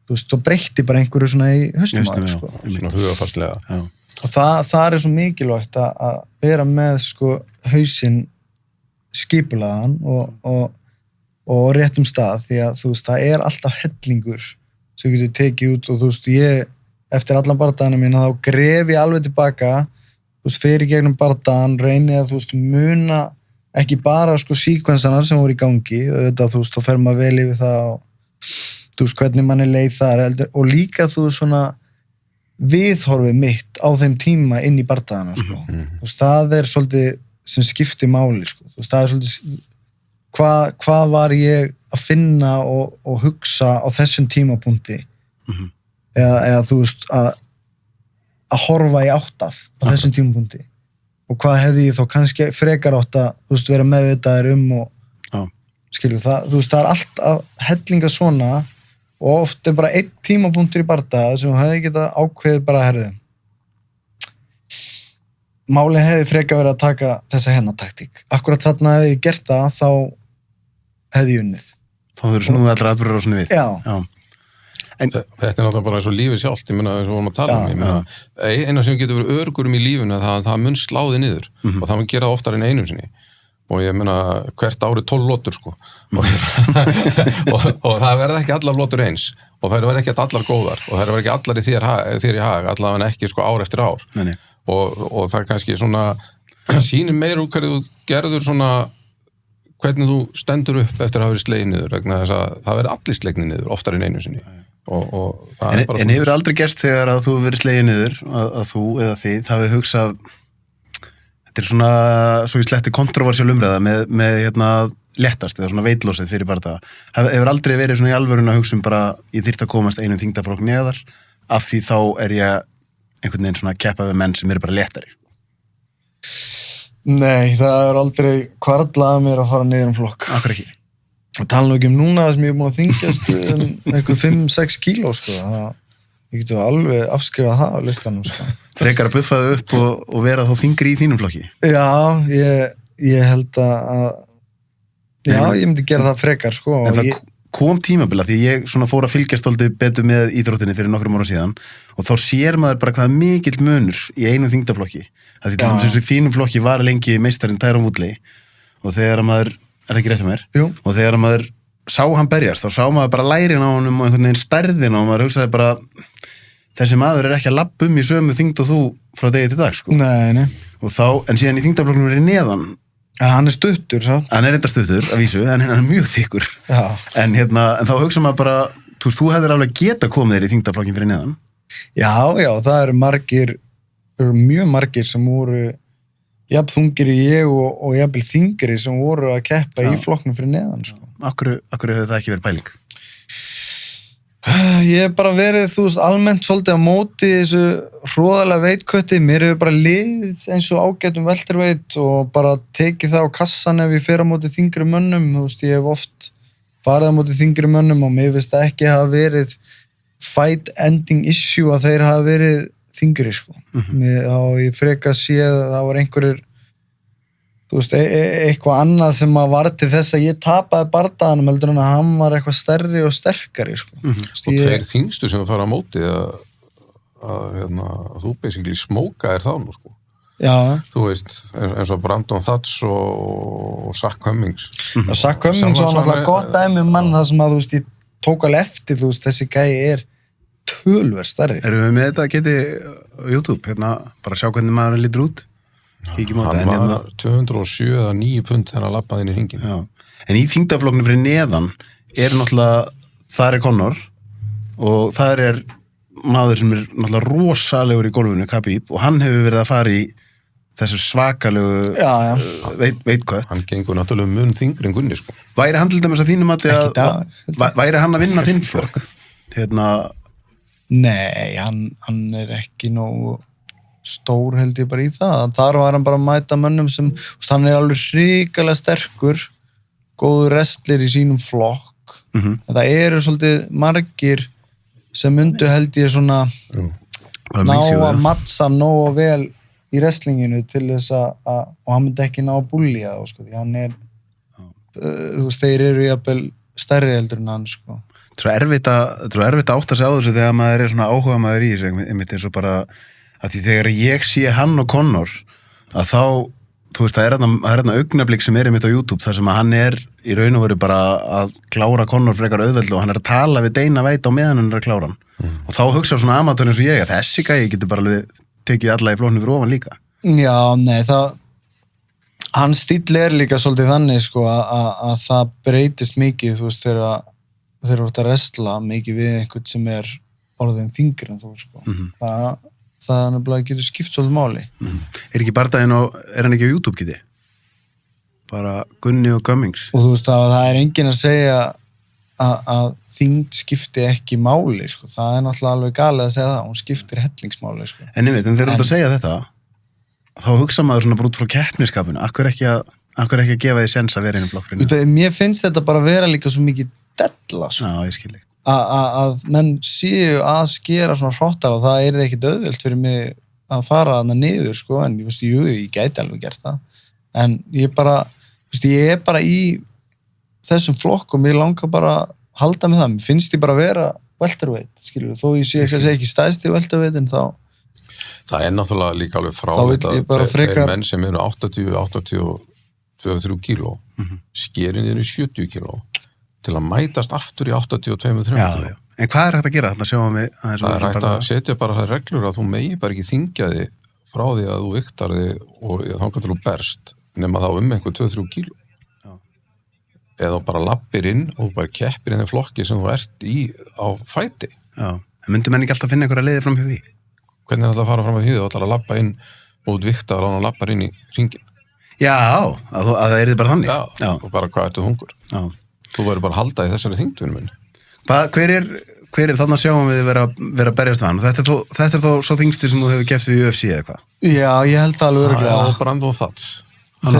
þú veist, þú breytti bara einhverju svona í haustum aðeins, sko. Svona hugafarslega. Og það er svo mikilvægt að vera með, sko, hausinn skipulaðan og réttum stað, því að, þú veist, það er alltaf hellingur sem getur tekið út og, þú veist, ég, eftir allan bardagana mína, þá gref ég alveg tilbaka, þú veist, fyrir gegnum bardagan, reyni að, þú veist, muna ekki bara sko síkvensanar sem voru í gangi auðvitað, þú veist, þá fer maður vel yfir það og þú veist, hvernig manni leið þar og líka þú veist svona viðhorfið mitt á þeim tíma inn í bardagana sko. Þú veist, það er svolítið sem skiptir máli sko. Þú veist, það er svolítið hvað var ég að finna og hugsa á þessum tímapunkti eða þú veist að horfa í áttað á þessum tímapunkti og hvað hefði ég þá kannski frekar átt að, þú veist, vera meðvitaður og skilju það, þú veist, það er alltaf hellinga svona og oft er bara einn tímapunktur í bardaga sem þú hefði getað ákveðið bara að herðu. Málið hefði frekar verið að taka þessa taktík. Akkurat þarna hefði ég gert það, þá hefði ég unnið. Þá þurfur snúið allra atburðar á svona við. Já. En þetta er náttúrulega bara eins og lífið sjálft, ég meina, eins og vorum að tala ég meina, eina sem getur verið örgurum í lífinu það mun sláði niður og það mun gera oftar en einu sinni og ég meina, hvert árið 12 lotur sko og það verða ekki allar lotur eins og það verða ekki allar góðar og það verða ekki allar í þér í hag, allavega ekki sko ár eftir ár og það er kannski svona sýnir meir úr hverju þú gerður svona hvernig þú stendur upp eftir að hafa verið slegið niður vegna þess að það verður allir slegnir niður oftar en einu sinni og það er bara en hefur aldrei gerst þegar að þú verið slegið niður að þú eða þið hafið hugsað þetta er svona svo í sletti kontroversiál umræða með hérna léttast eða svona veitlósið fyrir bardaga hefur aldrei verið svona í alvörun að hugsa bara ég þyrfti að komast einum þyngdarflokk neðar af því þá er ég einhvern veginn svona að keppa við menn sem eru bara léttari. Nei, það er aldrei hvarflað að mér að fara niður flokk. Akkur ekki. Og tala nú ekki núna sem ég er búin að þyngjast eitthvað 5-6 kíló sko. Ég getur alveg afskrifað það á listanum sko. Frekar að buffa þau upp og vera þá þyngri í þínum flokki? Já, ég held að já, ég myndi gera það frekar sko. En það kom tímabila því ég svona fór að fylgjast aldrei betur með íþróttinni fyrir nokkrum ára síðan og þá sér maður bara hvað mikill munur í einu þyngdarflokki. Það því sem þínum flokki var lengi meistarinn Tyron Woodley og þegar maður er það ekki rétt hjá mér? Jú. Og þegar maður sá hann berjast, þá sá maður bara lærin á honum og einhvern veginn stærðin og maður hugsaði bara þessi maður er ekki að labba í sömu þyngd og þú frá degi til dag, sko. Nei. Og þá, en síðan í þyngdarflokknum verið neðan. En hann er stuttur, svo. Hann er enda stuttur, að vísu, en hann er mjög þykkur. Já. En þá hugsa maður bara, þú hefðir alveg geta komið þér í þyngdarflokkin fyrir neðan. Já, það eru mjög margir sem voru jafn þungir í ég og jafnvel þingri sem voru að keppa í flokknum fyrir neðan sko. Akkur hefur það ekki verið pæling? Ég hef bara verið, þú veist, almennt svolítið á móti þessu hroðalega veitkötti, mér hefur bara liðið eins og ágætum velterveit og bara tekið það á kassan ef ég fer á móti þingri mönnum, þú veist, ég hef oft farið á móti þingri mönnum og mér finnst það ekki hafa verið fight ending issue að þeir hafa verið þingri sko. Og ég freka að sé að það var einhverjir þú veist, eitthvað annað sem að var til þess að ég tapaði bardaganum heldur en að hann var eitthvað stærri og sterkari sko. Og þeir þingstu sem að fara á móti að þú basically smóka er þá nú sko. Já. þú veist, eins og Brandon Thatch og Zach Cummings. Zach Cummings var náttúrulega gott dæmi mann það sem að, þú veist, ég tók alveg eftir, þú veist, þessi gæi töluvert stærri. Erum við með þetta geti á YouTube, bara sjá hvernig maður lítur út? Kíkjum á þetta. Hann var 207 eða 9 pund þegar hann lappaði inn í hringin. Já. En í þyngdarflokknu fyrir neðan náttúrulega, það Conor og það maður sem náttúrulega rosalegur í golfinu, Khabib, og hann hefur verið að fara í þessu svakalegu veitkött. Hann gengur náttúrulega mun þyngri en Gunni, sko. Væri hann til dæmis að þínum að væri hann að vinna þinn flokk? Nei, hann ekki nógu stór held ég bara í það. Þar var hann bara að mæta mönnum sem, hann alveg hrikalega sterkur, góður wrestler í sínum flokk. En það svolítið margir sem myndu held ég svona ná að mattsa nógu vel í wrestlinginu til þess að og hann myndi ekki ná að búlja þá, sko, því hann þú veist, þeir jafnvel stærri heldur en hann, sko. Það erfitt að átta sig á þessu þegar maður svona áhuga maður í þessu, einmitt eins og bara að því þegar ég sé hann og Conor að þá, þú veist, það þarna augnablik sem einmitt á YouTube þar sem að hann í raun og veru bara að klára Conor frekar auðveldu og hann að tala við Dana White á meðan hann að klára hann og þá hugsa svona amatör eins og ég að þessi gæi getur bara alveg tekið alla í flóknu fyrir ofan líka. Já, nei, hans stíll líka svolítið þannig, sko, að það breytist mikið, þú veist, þegar þú ert að wrestla mikið við einhvern sem orðin þyngri en þú, sko. Það nefnilega getur skipt svolítið máli. Ekki bardaginn hann ekki á YouTube geti? Bara Gunni og Cummings. Og þú veist að það enginn að segja að þyngd skipti ekki máli, sko. Það náttúrulega alveg galið að segja það, hún skiptir hellingsmáli, sko. En þegar þú ert að segja þetta, þá hugsa maður svona bara út frá keppniskapinu. Akkur ekki að gefa því sens að vera inn í flokkurinn? Mér finnst þetta bara að vera líka svo mikið della, sko. Já, ég skil ekki. Að menn séu að skera svona hróttar og það ekkert auðvelt fyrir mig að fara þarna niður, sko, en ég gæti alveg gert það. En ég bara í þessum flokkum, ég langar bara að halda með það. Mér finnst ég bara að vera welterweight, skilur, þó ég sé ekki stæðst í welterweight, en þá... Það náttúrulega líka alveg frá þetta, þeir menn sem 80, 82 kíló, skerin í 70 kíló, til að mætast aftur í 82 kíló. Já. En hvað hægt að gera? Það hægt að setja bara það reglur að þú megi bara ekki þyngja þig frá því að þú viktar þig og þá til þú berst, nema þá einhver 2-3 kíló. Eða bara lappir inn og bara keppir inn í flokki sem þú ert í á fæti. Já, en myndi menn ekki alltaf finna einhverja leiði fram hjá því? Hvernig þetta að fara fram hjá því? Þú ætlar að lappa inn út viktar og hann lappar inn í hringin. Já, að það bara þannig. Já, og bara hvað ertu þungur? Já. Þú verður bara að halda í þessari þyngdunum minni. Hver þannig að sjáum við vera að berjast við hann? Þetta þó svo þyngsti sem þú hefur geft við í UFC eða hvað? Já, ég held alveg örugglega. Já, Brandon Thatch. Og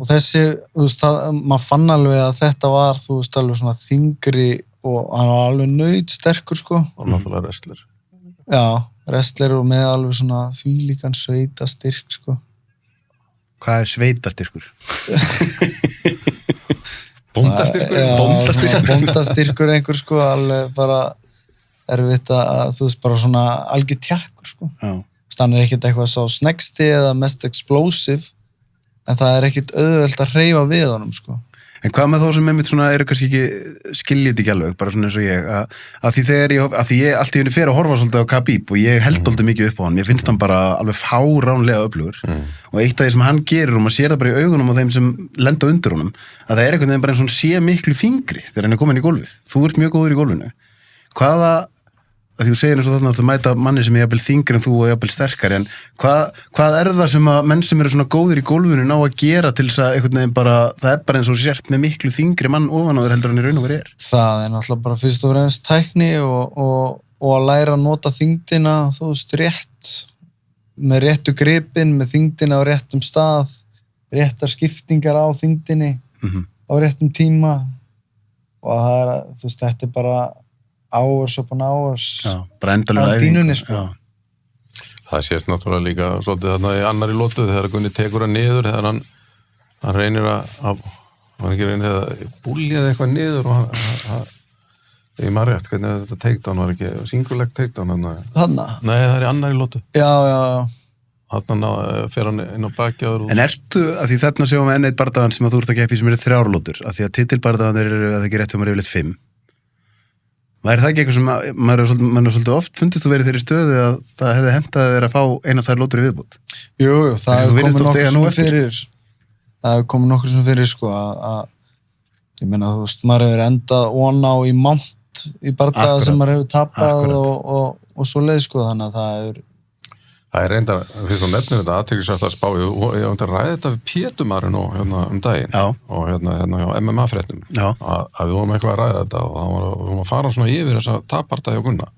þessi, þú veist, maður fann alveg að þetta var, þú veist, alveg svona þyngri og hann var alveg nautsterkur, sko. Og náttúrulega wrestler. Já, wrestler og með alveg svona þvílíkan sveitastyrk, sko. Hvað sveitastyrkur? Bóndastyrkur? Bóndastyrkur einhver, sko, alveg bara erfitt að, þú veist, bara svona algjör tjakkur, sko. Já. Þannig ekkert eitthvað svo snegsti eða mest explosive, en það ekkert auðvelt að hreyfa við honum, sko. En hvað með þá sem einmitt svona kannski ekki skiljið ekki alveg, bara svona eins og ég, að því ég allt í henni fer að horfa svolítið á Khabib og ég held svolítið mikið upp á hann, ég finnst hann bara alveg fáránlega öflugur og eitt af því sem hann gerir og maður sér það bara í augunum á þeim sem lenda undir honum, að það einhvern veginn bara eins og hann sé miklu þyngri þegar hann komin í gólfið. Þú ert mjög góður í gólfinu. Að því þú segir eins og þarna að þú mæta manni sem jafnvel þyngri en þú og jafnvel sterkari, en hvað það sem að menn sem eru svona góðir í gólfinu ná að gera til þess að einhvern veginn bara, það bara eins og sért með miklu þyngri mann ofan á þér heldur hann í raun og verið er? Það náttúrulega bara fyrst og fremst tækni og að læra að nota þyngdina, þú veist, rétt, með réttu gripin, með þyngdina á réttum stað, réttar skiptingar á þyngdinni, á réttum tíma og það þú veist, þetta bara hours upon hours á dínunni, sko. Það sést náttúrulega líka svolítið þarna í annari lótu þegar Gunni tekur hann niður þegar hann reynir að búljaði eitthvað niður og ég maður rétt hvernig þetta takedown var ekki singuleg takedown þarna? Nei, það í annari lótu. Já. fer hann inn á bakjaður En ertu, að því þarna sjáum við enn eitt bardaðan sem að þú ert að keppa í sem eru 3 lótur, að því að titilbardaðan eru að það ekki rétt hjá maður yfirleitt 5. Væri það ekki eitthvað sem maður er svolítið oft fundist þú verið þeirri stöðu að það hefði hentað þér að fá 1-2 lótur í viðbútt? Jú, það hefur komið nokkur sem fyrir sko að ég meina þú veist, maður hefur endað á í mount í bardaða sem maður hefur tapað og svo leið sko, þannig að það er reyndar, fyrst og nefnir þetta aðteklisvægt að spá, ég vant að ræða þetta við Pétumarinn daginn og hérna hjá MMA-fréttum að við vorum eitthvað að ræða þetta og við vorum að fara svona yfir þessa tapbardaði hjá Gunna.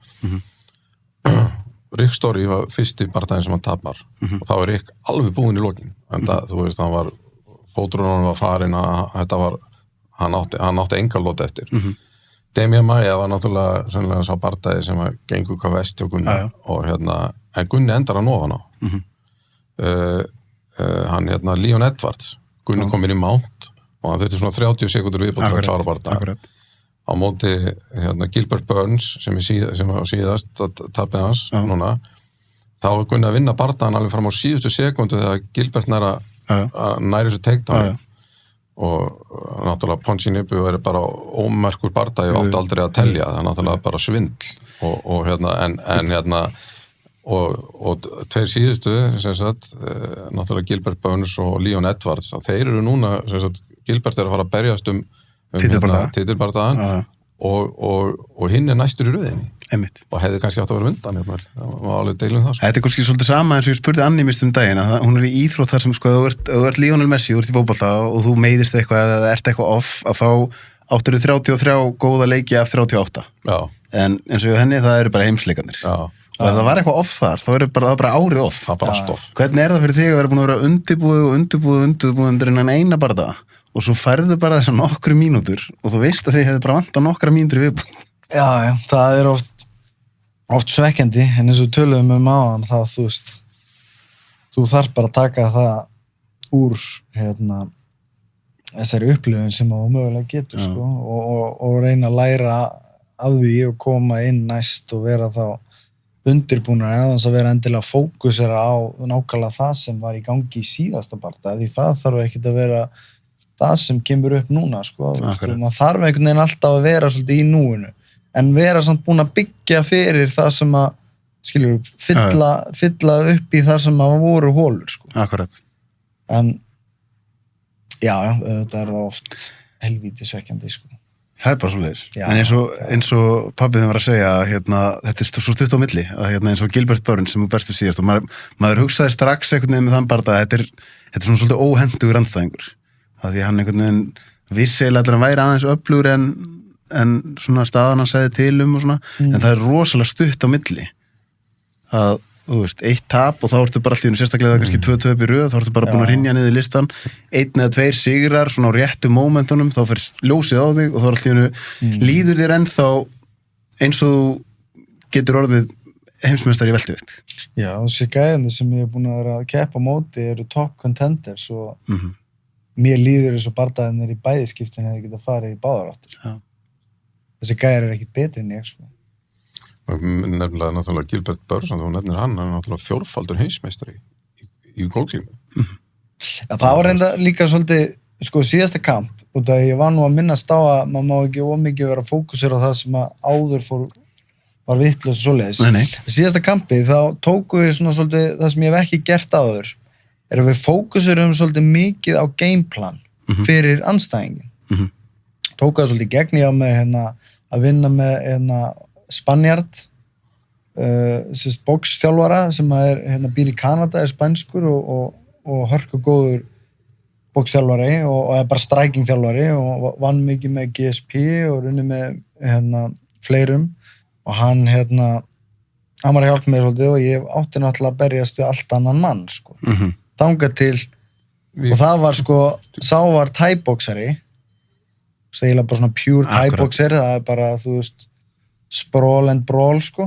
Rick Story var fyrsti bardaginn sem hann tapar og þá var Rick alveg búinn í lokin en þú veist, hann var fóturunum var farin að þetta var hann átti enga lót eftir. Demian Maia var náttúrulega sennilega sá bardagi sem að gengur hvað vest hjá Gunna og en Gunni endar að ofan á. Hann Leon Edwards, Gunni kom inn í mount og hann þurfti svona 30 sekundur viðbútt að klára bardaga. Á móti Gilbert Burns sem var síðast tapið hans núna, þá var Gunni að vinna bardagan alveg fram á síðustu sekundu þegar Gilbert næri þessu takedown og náttúrulega Ponzinibbio er bara ómerkur bardagi og átti aldrei að telja, það er náttúrulega bara svindl og tveir síðustu sem sagt, náttúrulega Gilbert Burns og Leon Edwards, þeir eru núna sem sagt, Gilbert er að fara að berjast titilbardagan og hinn er næstur í röðinni og hefði kannski átt að vera undan það var alveg deilum það Þetta er kannski svolítið sama eins og ég spurði Anni mist daginn að hún er í íþrótt þar sem sko, þú ert Lionel Messi, þú ert í fótbolta og þú meiðist eitthvað eða ert eitthvað off að þá áttur 33 góða leiki af 38 en eins og henni það eru bara heimsleikarnir og ef það var eitthvað off þar þá er það bara árið off Hvernig er það fyrir þig að vera búin að vera undirbúið undir innan eina bardaga og svo færðu bara þessar nokkru mínútur og þú veist að þið hefði bara vantað nokkra mínútur í viðbútt. Já, það er oft svekkjandi, en eins og töluðum áðan það, þú veist, þú þarf bara að taka það úr, þessari upplifun sem þú mögulega getur, sko, og reyna að læra af því og koma inn næst og vera þá undirbúnar eða þess að vera endilega fókusera á nákvæmlega það sem var í gangi í síðasta bardaga, því það þarf ekkert að vera það sem kemur upp núna, sko, maður þarf einhvern veginn alltaf að vera svolítið í núinu, en vera samt búin að byggja fyrir það sem að, skiljur, fylla upp í það sem að voru hólur, sko. Akkurat. En, já, þetta er það oft helvíti svekkjandi, sko. Það er bara svoleiðis. En eins og pabbi þeim var að segja, þetta er svo stutt á milli, að eins og Gilbert Burns sem þú berstu síðast, og maður hugsaði strax einhvern veginn með þann bardaga, þetta er svona svolítið óhentugur andstæðingur. Það því hann einhvern veginn vissi eiginlega að hann væri aðeins öflugur en svona staðan hann segði til og svona, en það er rosalega stutt á milli að, þú veist, 1 tap og þá ertu bara allt í einu sérstaklega kannski 2 töp í röð, þá ertu bara búin að hrynja niður listan 1 eða 2 sigrar svona á réttu mómentunum, þá fer ljósið á þig og þá er allt í einu líður þér ennþá eins og þú getur orðið heimsmeistari í veltuvikt. Já, þessi gæðandi sem ég er búin að vera að keppa móti eru top contenders og mér líður eins og bardaðinir í bæðiskiptin hefði getað farið í báðar áttir. Þessi gæðar er ekki betri en ég, sko. Nefnilega náttúrulega Gilbert Burns, þú nefnir hann er náttúrulega 4-faldur heimsmeistari í golfklímu. Já, það var reynda líka svolítið, sko, síðasta kamp, og það ég var nú að minnast á að maður má ekki ómikið vera fókusir á það sem að áður var vitlaust og svoleiðis. Síðasta kampið, þá tóku við svona svolítið það sem ég hef ekki gert áður, er að við fókusurum svolítið mikið á gameplan fyrir andstæðingin. Tók það svolítið gegn ég á með að vinna með Spanjard, boxþjálfara sem býr í Kanada, er spænskur og hörku góður boxþjálfari og er bara strækingþjálfari og vann mikið með GSP og runni með fleirum og hann var að hjálpa mér svolítið og ég átti náttúrulega að berjast við allt annan mann, sko. Þangað til og það var, sko, sá var thai-boxari það er eiginlega bara svona pure thai-boxer það er bara, þú veist, sprawl and brawl, sko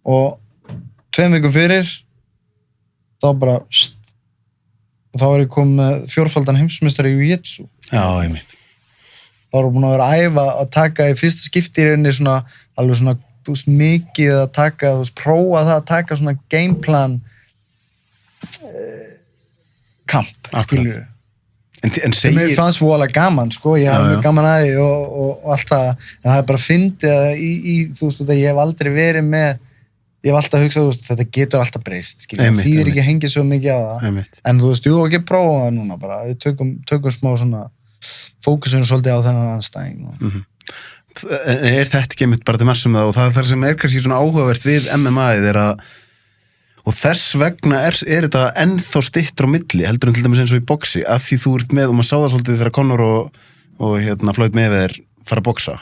og 2 vikum fyrir þá bara og þá var ég komið með 4-faldan heimsmeistari í jiu-jitsu. Já, einmitt. Þá var ég búin að vera að æfa að taka í fyrsta skipti í rauninni svona alveg svona, þú veist, mikið að taka, þú veist, prófa það að taka svona gameplan kamp, skilur en sem ég fannst voðalega gaman, sko, ég hafði mjög gaman að því og allt það, en það er bara fyndið að þú veist, ég hef aldrei verið með, ég hef alltaf hugsað, þú veist, þetta getur alltaf breyst, skilur, því er ekki hengið svo mikið á það, en þú veist, jú, ekki prófa það núna bara, við tökum smá svona fókusinu svolítið á þennan anstæðing. En þetta ekki einmitt bara til massum það og það sem kannski svona áhugavert við MMA-ið og þess vegna þetta ennþá styttra á milli, heldur en til dæmis eins og í boxi, af því þú ert með, og maður sá það svolítið þegar Conor og Floyd Mayweather fara að boxa,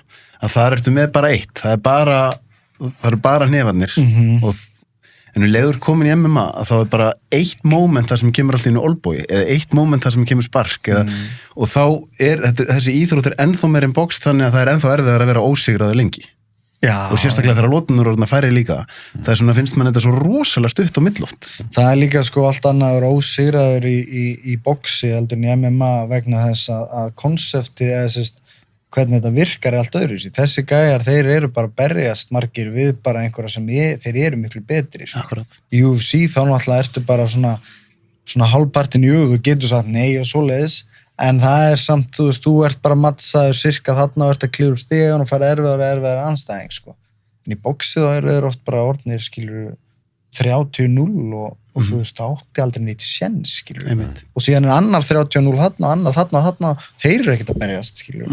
að það ertu með bara eitt, það eru bara hnefarnir, en við leiður komin í MMA, að þá bara eitt moment þar sem kemur alltaf inn í olbói, eða eitt moment þar sem kemur spark, og þá þessi íþrótt ennþá meir en box, þannig að það ennþá erfiðar að vera ósigraður lengi. Já, og sérstaklega þegar lótunur eru færi líka það er svona, finnst mann þetta svo rosalega stutt á millótt. Það er líka sko allt annað að vera ósigraður í boxi heldur en í MMA vegna þess að konseptið eða hvernig þetta virkar er allt öðru. Þessi gæjar, þeir eru bara berjast margir við bara einhverja sem þeir eru miklu betri. Akkurat. Í UFC þá náttúrulega ertu bara svona hálfpartin í og þú getur sagt nei og svoleiðis. En það er samt, þú veist, þú ert bara mattsaður sirka þarna og ert að klíra úr stegan og fara erfiðar anstæðing, sko. En í boxi þá eru þeir oft bara orðnir, skilur, 30-0 og þú veist, það átti aldrei neitt sjens, skilur. Og síðan er annar 30-0 þarna, annar þarna, þeir eru ekkert að berjast, skilur.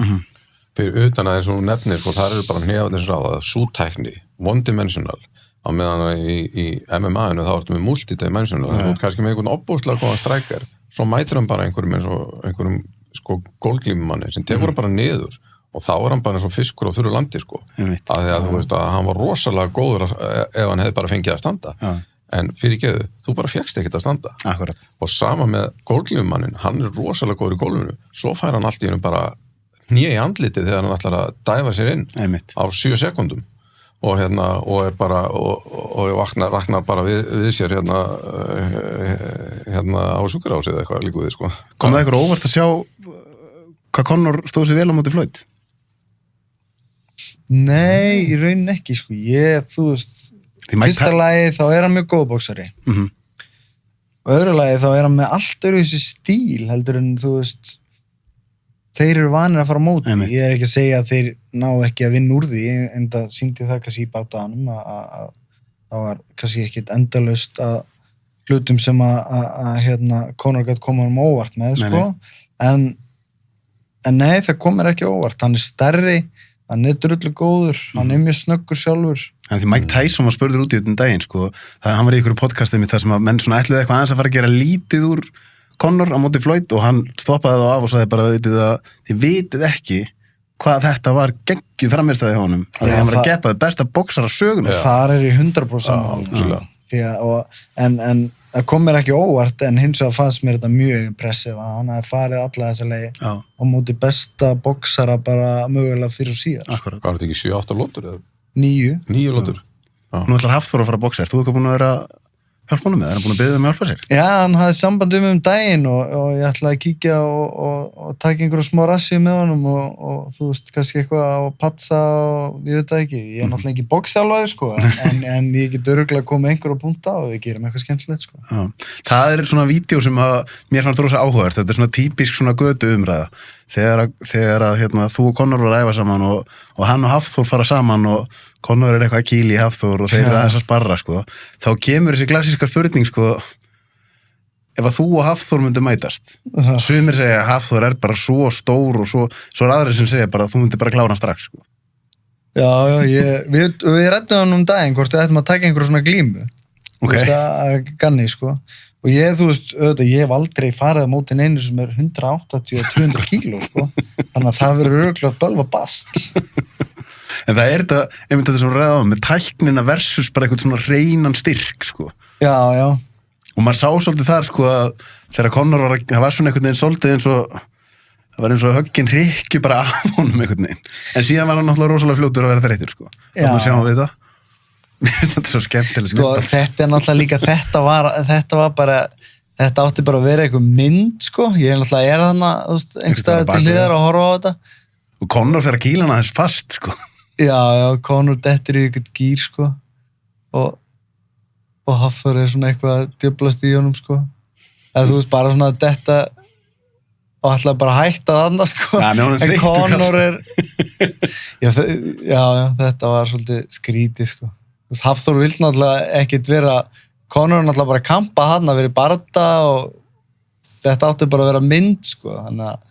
Fyrir utan að eins og nefnir, sko, það eru bara hnefarnir ráða, sútækni, one-dimensional, á meðan í MMA-inu þá ertu með multidimensional, þú ert kannski með einhvern opbúslega góðan strækjar, svo mætir hann bara einhverjum sko gólglímumanni sem tekur hann bara niður og þá er hann bara eins og fiskur á þurru landi, sko, af því að þú veist að hann var rosalega góður ef hann hefði bara fengið að standa, en fyrirgeðu, þú bara fékkst ekkert að standa. Akkurat. Og sama með gólglímumannin, hann er rosalega góður í gólfinu, svo fær hann allt í einu bara hné í andlitið þegar hann ætlar að dæfa sér inn á 7 sekúndum. Og er bara og vaknar bara við sér hérna á sjúkrahúsi eða eitthvað líka við, sko. Kom það eitthvað óvart að sjá hvað Conor stóð sér vel á móti Floyd? Nei, í raunin ekki, sko. Þú veist, fyrsta lagi þá er hann mjög góð boxari. Og öðru lagi þá er hann með allt öðruvísi stíl heldur en þú veist þeir eru vanir að fara á móti. Ég er ekki að segja að þeir ná ekki að vinna úr því, en það sýndi það kannski í bardaganum að það var kannski ekkit endalaust að hlutum sem að Conor gat koma óvart með, sko. En nei, það komir ekki óvart. Hann er stærri, hann er drullu góður, hann er mjög snöggur sjálfur. En því Mike Tyson var spurður út í þetta daginn, sko. Hann var í einhverju podcastið mitt þar sem að menn svona ætluðu eitthvað aðeins að fara að gera lítið úr Conor á móti Floyd og hann stoppaði það af og sagði bara, þið vitið ekki hvað þetta var geggjuð frammeirstæði hjá honum, að hann var að geppa besta boxara söguna. Það er í 100% en það kom mér ekki óvart, en hins vegar fannst mér þetta mjög impressive að hann hafi farið alla þessa leið á móti besta boxara bara mögulega fyrir og síðar. Hvað er þetta ekki 7-8 lótur? 9 lótur. Nú ætlar Hafþór að fara að boxa, þú eitthvað búin að vera hjálpa honum með, er hann búin að biðja að hjálpa sér? Já, hann hafði samband daginn og ég ætlaði að kíkja og taka einhverju smá rassíu með honum og þú veist, kannski eitthvað á patsa og ég veit það ekki, ég er náttúrulega ekki boxþjálfari, sko, en ég get örugglega að koma einhverju að punta og við gerum eitthvað skemmtilegt, sko. Já, það er svona vídeo sem mér fannst rosa áhugavert, þetta er svona típisk svona götu umræða, þegar að þú og Conor var að æfa saman og hann og Hafþór fara saman og Conor er eitthvað að kýli í Hafþór og þeir eru aðeins að sparra, sko. Þá kemur þessi klassíska spurning, sko, ef að þú og Hafþór myndi mætast. Sumir segja að Hafþór er bara svo stór og svo er aðrir sem segja bara að þú myndi bara klára hann strax, sko. Já, við ræddum hann daginn hvort við ættum að taka einhverju svona glímu. Þú veist að ganni, sko. Og þú veist, ég hef aldrei farið á móti neinu sem er 180-200 kíló, sko. Þannig að það verður örugglega að bölva bast. En það er þetta sem ræðum með tæknina versus bara eitthvað svona hreinan styrk, sko. Já. Og maður sá svolítið þar, sko, að þegar Conor það var svona einhvern veginn svolítið það var eins og höggin hrykju bara af honum einhvern veginn. En síðan var hann náttúrulega rosalega fljótur að vera þreyttur, sko. Þannig að sjáum við það. Mér finnst þetta svo skemmtileg. Sko, þetta er náttúrulega líka, þetta var bara, þetta átti bara að vera eitthvað mynd, sko. Ég er náttúrulega þannig, þú veist, einhverstaði til hliðar að horfa á þetta. Og Conor þegar kýlan aðeins fast, sko. Já, Conor dettur í eitthvað gýr, sko. og Hafþór svona eitthvað að djöflast í honum, sko. Eða þú veist, bara svona að detta og ætlaði bara að hætta þarna, sko. Ja, en Conor já, þetta var svolítið skrítið, sko. Þú veist, Hafþór vildi náttúrulega ekkert vera, Conor náttúrulega bara kampa hann að vera í barda og þetta átti bara að vera mynd, sko, þannig að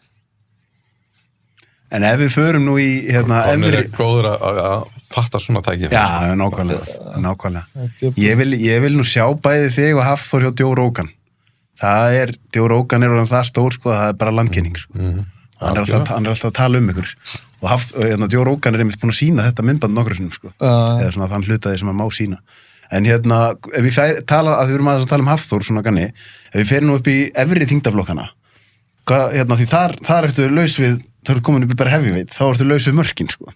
En ef við förum nú í Conor góður að fatta svona tæki. Já, nákvæmlega. Ég vil nú sjá bæði þig og Hafþór hjá Joe Rogan. Joe Rogan orðinn það stór, sko, það bara landkynning, sko. Hann er alltaf að tala ykkur. Og Joe Rogan einmitt búin að sýna þetta myndband nokkru sinnum, sko. Eða svona þann hlutaði sem að má sýna. En ef við tala, að við erum að tala Hafþór svona ganni, ef við ferum nú upp í efri þyngdarflokkana, því þar ertu laus við þá er komin upp í bara heavyweight, þá ertu laus við mörkin, sko.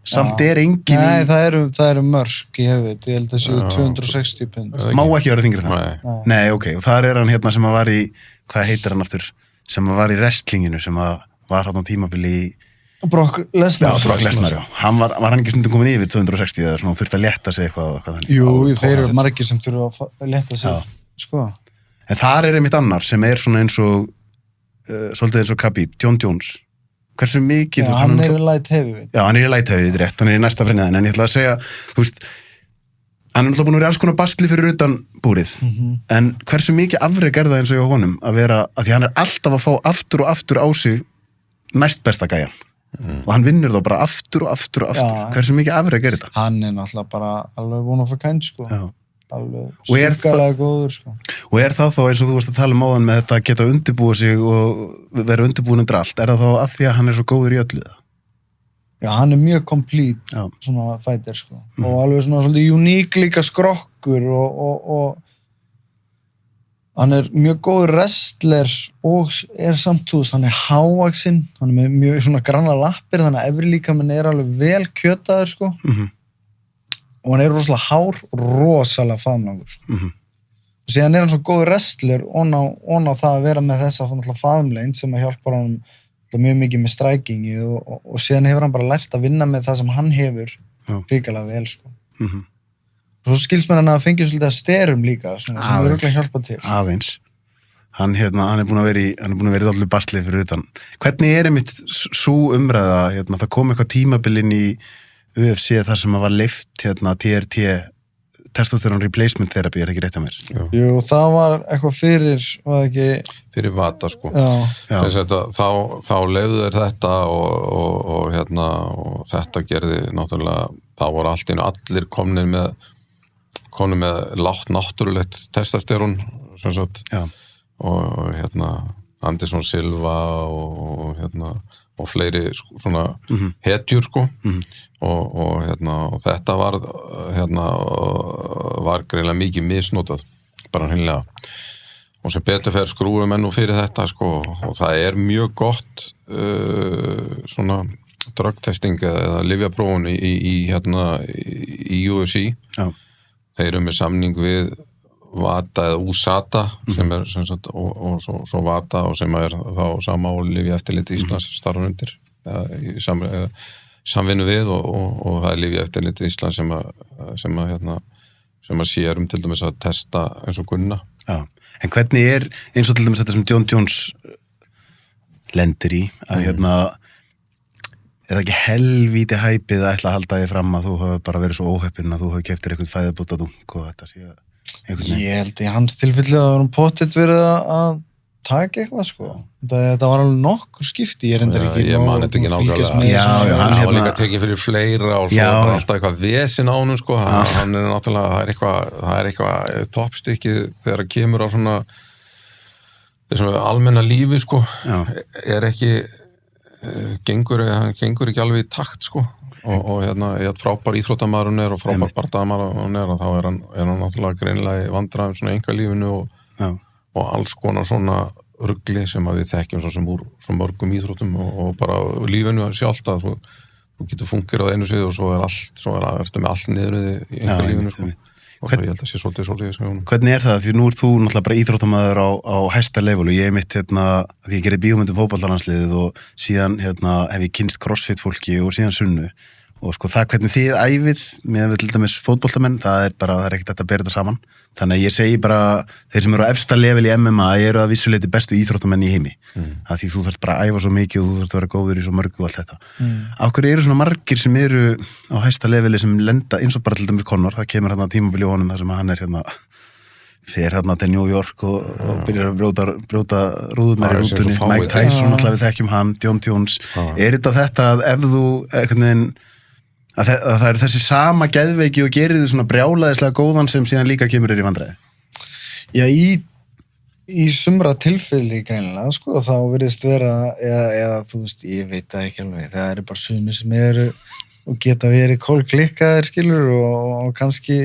Samt engin Nei, það eru mörk í heavyweight, ég held að séu 260 pund. Má ekki vera þyngri það? Nei, ok, og þar hann sem að var í, hvað heitir hann aftur, sem að var í wrestlinginu, sem að var hann á tímabili í Brock Lesnar. Já, Brock Lesnar, já. Var hann ekki stundum komin yfir 260 eða svona, þurfti að létta sig eitthvað þannig? Jú, þeir eru margir sem þurfa að létta sig, sko. En þar einmitt annar sem svona eins og, svolítið eins og Khabib, John Jones. Hversu mikið... Já, hann er í light heavyweight. Já, hann er í light heavyweight, rétt, hann er í næsta frenniðin, en ég ætla að segja, þú veist, hann er alltaf búin að vera alls konar bastli fyrir utan búrið, en hversu mikið afrek það eins og hjá honum að vera, að því hann er alltaf að fá aftur og aftur á sig næst besta gæjan. Og hann vinnur þá bara aftur og aftur og aftur. Hversu mikið afrek þetta? Hann er náttúrulega bara alveg one of a kind, sko. Já. Alveg sjúkkalega góður, sko. Og það þá, eins og þú varst að tala áðan með þetta að geta undirbúa sig og vera undirbúin undir allt, það þá að því að hann er svo góður í öllu það? Já, hann er mjög complete, svona fighter, sko. Og alveg svona svolítið uník líka skrokkur og hann er mjög góður wrestler og er samt, þú veist, hann er hávaxinn, hann er með mjög svona granna lappir, þannig að efri líkaminn er alveg vel kjötaður, sko. Og hann er rosalega hár og rosalega faðmlangur, sko. Og síðan er hann svo góður wrestler on á það að vera með þessa faðmlegin sem að hjálpar hann mjög mikið með strækingið og síðan hefur hann bara lært að vinna með það sem hann hefur ríkilega vel, sko. Svo skilst mér hann að fengið svolítið að sterum líka, svona, sem er örugglega hjálpað til. Aðeins. Hann er búin að vera í dollu bastlið fyrir utan. Hvernig er einmitt sú umræða, það kom eitthvað tímabilin í UFC þar sem að var leyft TRT, testosterone replacement therapy, er ekki rétt að mér? Jú, það var eitthvað fyrir vata, sko. Já. Þá leyfðu þeir þetta og þetta gerði náttúrulega, þá voru allir komnir með lágt náttúrulegt testosterón, sem sagt. Já. Og Anderson Silva og fleiri svona hetjur, sko. Og þetta var greinilega mikið misnotað, bara hreinlega. Og sem betur fer skrúum enn og fyrir þetta, sko, og það er mjög gott svona drugtesting eða lyfjaprófun í UFC. Já. Þeir eru með samning við Vata eða USADA sem er sem sagt, og svo Vata og sem er þá sama og lyfjaeftirlit Íslands starfar undir í samvinnu við og það er lyfjaeftirlit Íslands sem að sér til dæmis að testa eins og Gunna. Já, en hvernig er eins og til dæmis þetta sem John Jones lendir í að er það ekki helvíti hæpið að ætla að halda þig fram að þú hefur bara verið svo óheppinn að þú hefur keyptir eitthvað fæðubótadunk og þetta sé Ég held í hans tilfelli að það var pottet verið að taka eitthvað, sko. Þetta var alveg nokkur skipti, ég reyndar ekki. Ég man þetta ekki nákvæmlega. Hann var líka tekið fyrir fleira og svo bara alltaf eitthvað vesen á honum, sko. Hann er náttúrulega, það er eitthvað toppstykkið þegar það kemur á svona almenna lífi, sko. Er ekki, gengur ekki alveg í takt, sko. Og ég frábær íþróttamaður hún er og frábær bardagamaður hún er og þá er hann náttúrulega greinilega í vandræðum svona einkalífinu og alls konar svona rugli sem að við þekkjum svo sem úr svo mörgum íþróttum og bara lífinu sjálft að þú getur fungirað einu síðu og svo ertu með allt niður í einkalífinu, sko. Og ég held að sé svolítið Hvernig er það? Því nú ert þú náttúrulega bara íþróttamaður á hæsta level og ég mitt því ég gerði bíómyndum fótboltalandsliðið og síðan hef ég kynst crossfit fólki og síðan Sunnu og sko það hvernig þið æfið með til dæmis fótboltamenn, það er ekkert þetta að bera þetta saman, þannig að ég segi bara þeir sem eru á efsta level í MMA eru að vissuleiti bestu íþróttamenn í heimi að því þú þarft bara að æfa svo mikið og þú þarft að vera góður í svo mörgu og allt þetta af hverju eru svona margir sem eru á hæsta leveli sem lenda eins og bara til dæmis Conor, það kemur hérna tímabil í honum þar sem hann hérna fer hérna til New York og byrjar að brjóta rúðurnar í rútunni, Mike Tyson alltaf við þekkjum hann, John Jones þetta að ef þú einhvern veginn að það er þessi sama geðveiki og gerir þið svona brjálæðislega góðan sem síðan líka kemur í vandræði? Já, í sumra tilfelli greinilega, sko, þá virðist vera, eða þú veist, ég veit það ekki alveg, það eru bara sumir sem eru og geta verið kólklikkaðir, skilur, og kannski,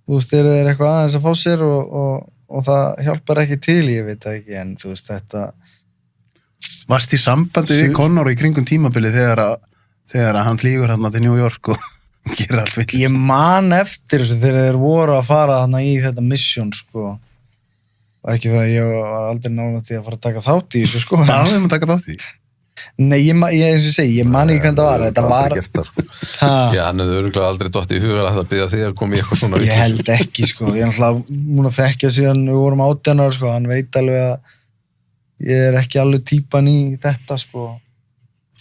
þú veist, eru þeir eitthvað aðeins að fá sér og það hjálpar ekki til, ég veit það ekki, en þú veist, þetta... Varst í sambandi við Conor í kringum tímabili þegar hann flýgur hérna til New York og gerir allt vill. Ég man eftir þessu þegar þeir voru að fara hérna í þetta mission, sko. Og ekki það að ég var aldrei nálægt í að fara að taka þátt í þessu, sko. Það var að taka þátt í? Nei, eins og segi, ég man ekki hvernig það var. Þetta var... Já, hann hefði örugglega aldrei dottið í huga að byrja þig að koma í eitthvað svona. Ég held ekki, sko. Ég er náttúrulega múin að þekkja síðan við vorum 18 ára, sko. Hann veit alveg að ég er ekki alveg típan í þetta, sko.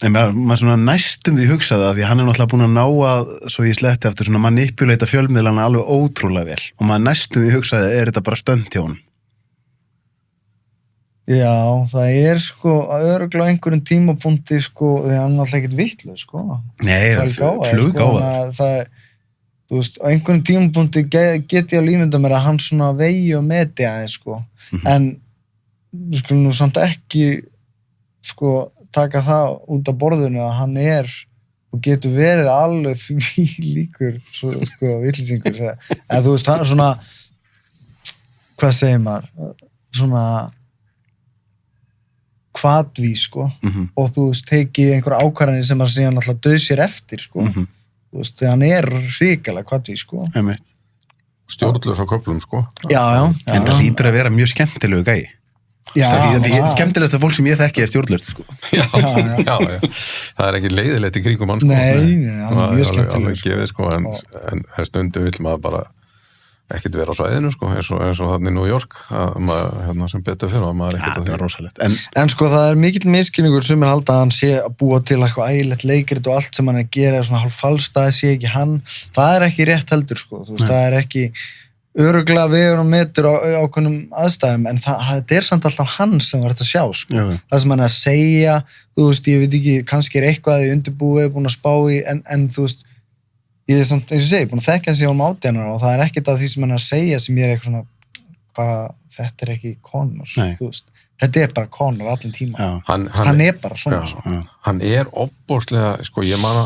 En maður svona næstum því hugsaði að því hann er náttúrulega búin að ná að, svo ég sletti aftur, svona manipuleita fjölmiðlana alveg ótrúlega vel og maður næstum því hugsaði, þetta bara stönd hjá hann? Já, það er sko að örugglega einhverjum tímapunkti sko, því hann er alltaf ekkert vitlaus sko. Nei, það er fluggáfa. Þú veist, á einhverjum tímapunkti get ég að límynda mér að hann svona vegi og meti aðeins sko, en við skulum nú samt ekki sko taka það út af borðinu að hann er og getur verið alveg því líkur sko villisingur eða þú veist, hann er svona hvað segir maður svona hvatvís sko og þú veist, tekið einhverja ákvarðanir sem hann síðan alltaf döð sér eftir sko þú veist, þegar hann er hrikalega hvatvís sko stjórnlaus á köflum sko já. En það hlýtur að vera mjög skemmtilegu gæi. Skemmtilegasta fólk sem ég þekki er stjórnlaust sko. Já. Það er ekki leiðilegt í kringum hann sko. Nei, hann er mjög skemmtileg sko. En stundum vill maður bara ekkert vera á svæðinu sko, eins og þarna í New York að maður sem betur fyrir að maður ekkert að það er rosalegt. En sko það er mikill misskilningur sem er halda að hann sé að búa til eitthvað ægilegt leikrit og allt sem hann er að gera svona hálf falskt sé ekki hann, það er ekki rétt heldur sko, þú veist, það er ekki örugglega vegur og metur á ákveðnum aðstæðum, en þetta er samt alltaf hann sem var þetta að sjá, sko. Það sem hann er að segja, þú veist, ég veit ekki, kannski er eitthvað í undirbúið, búin að spá í, en þú veist, ég er samt, eins og segi, búin að þekka hann sig á 18 ára og það er ekkert af því sem hann er að segja sem ég er eitthvað svona, þetta er ekki Conor, þú veist, þetta er bara Conor allan tíma, hann er bara svona, sko. Hann er opbóðslega, sko, ég man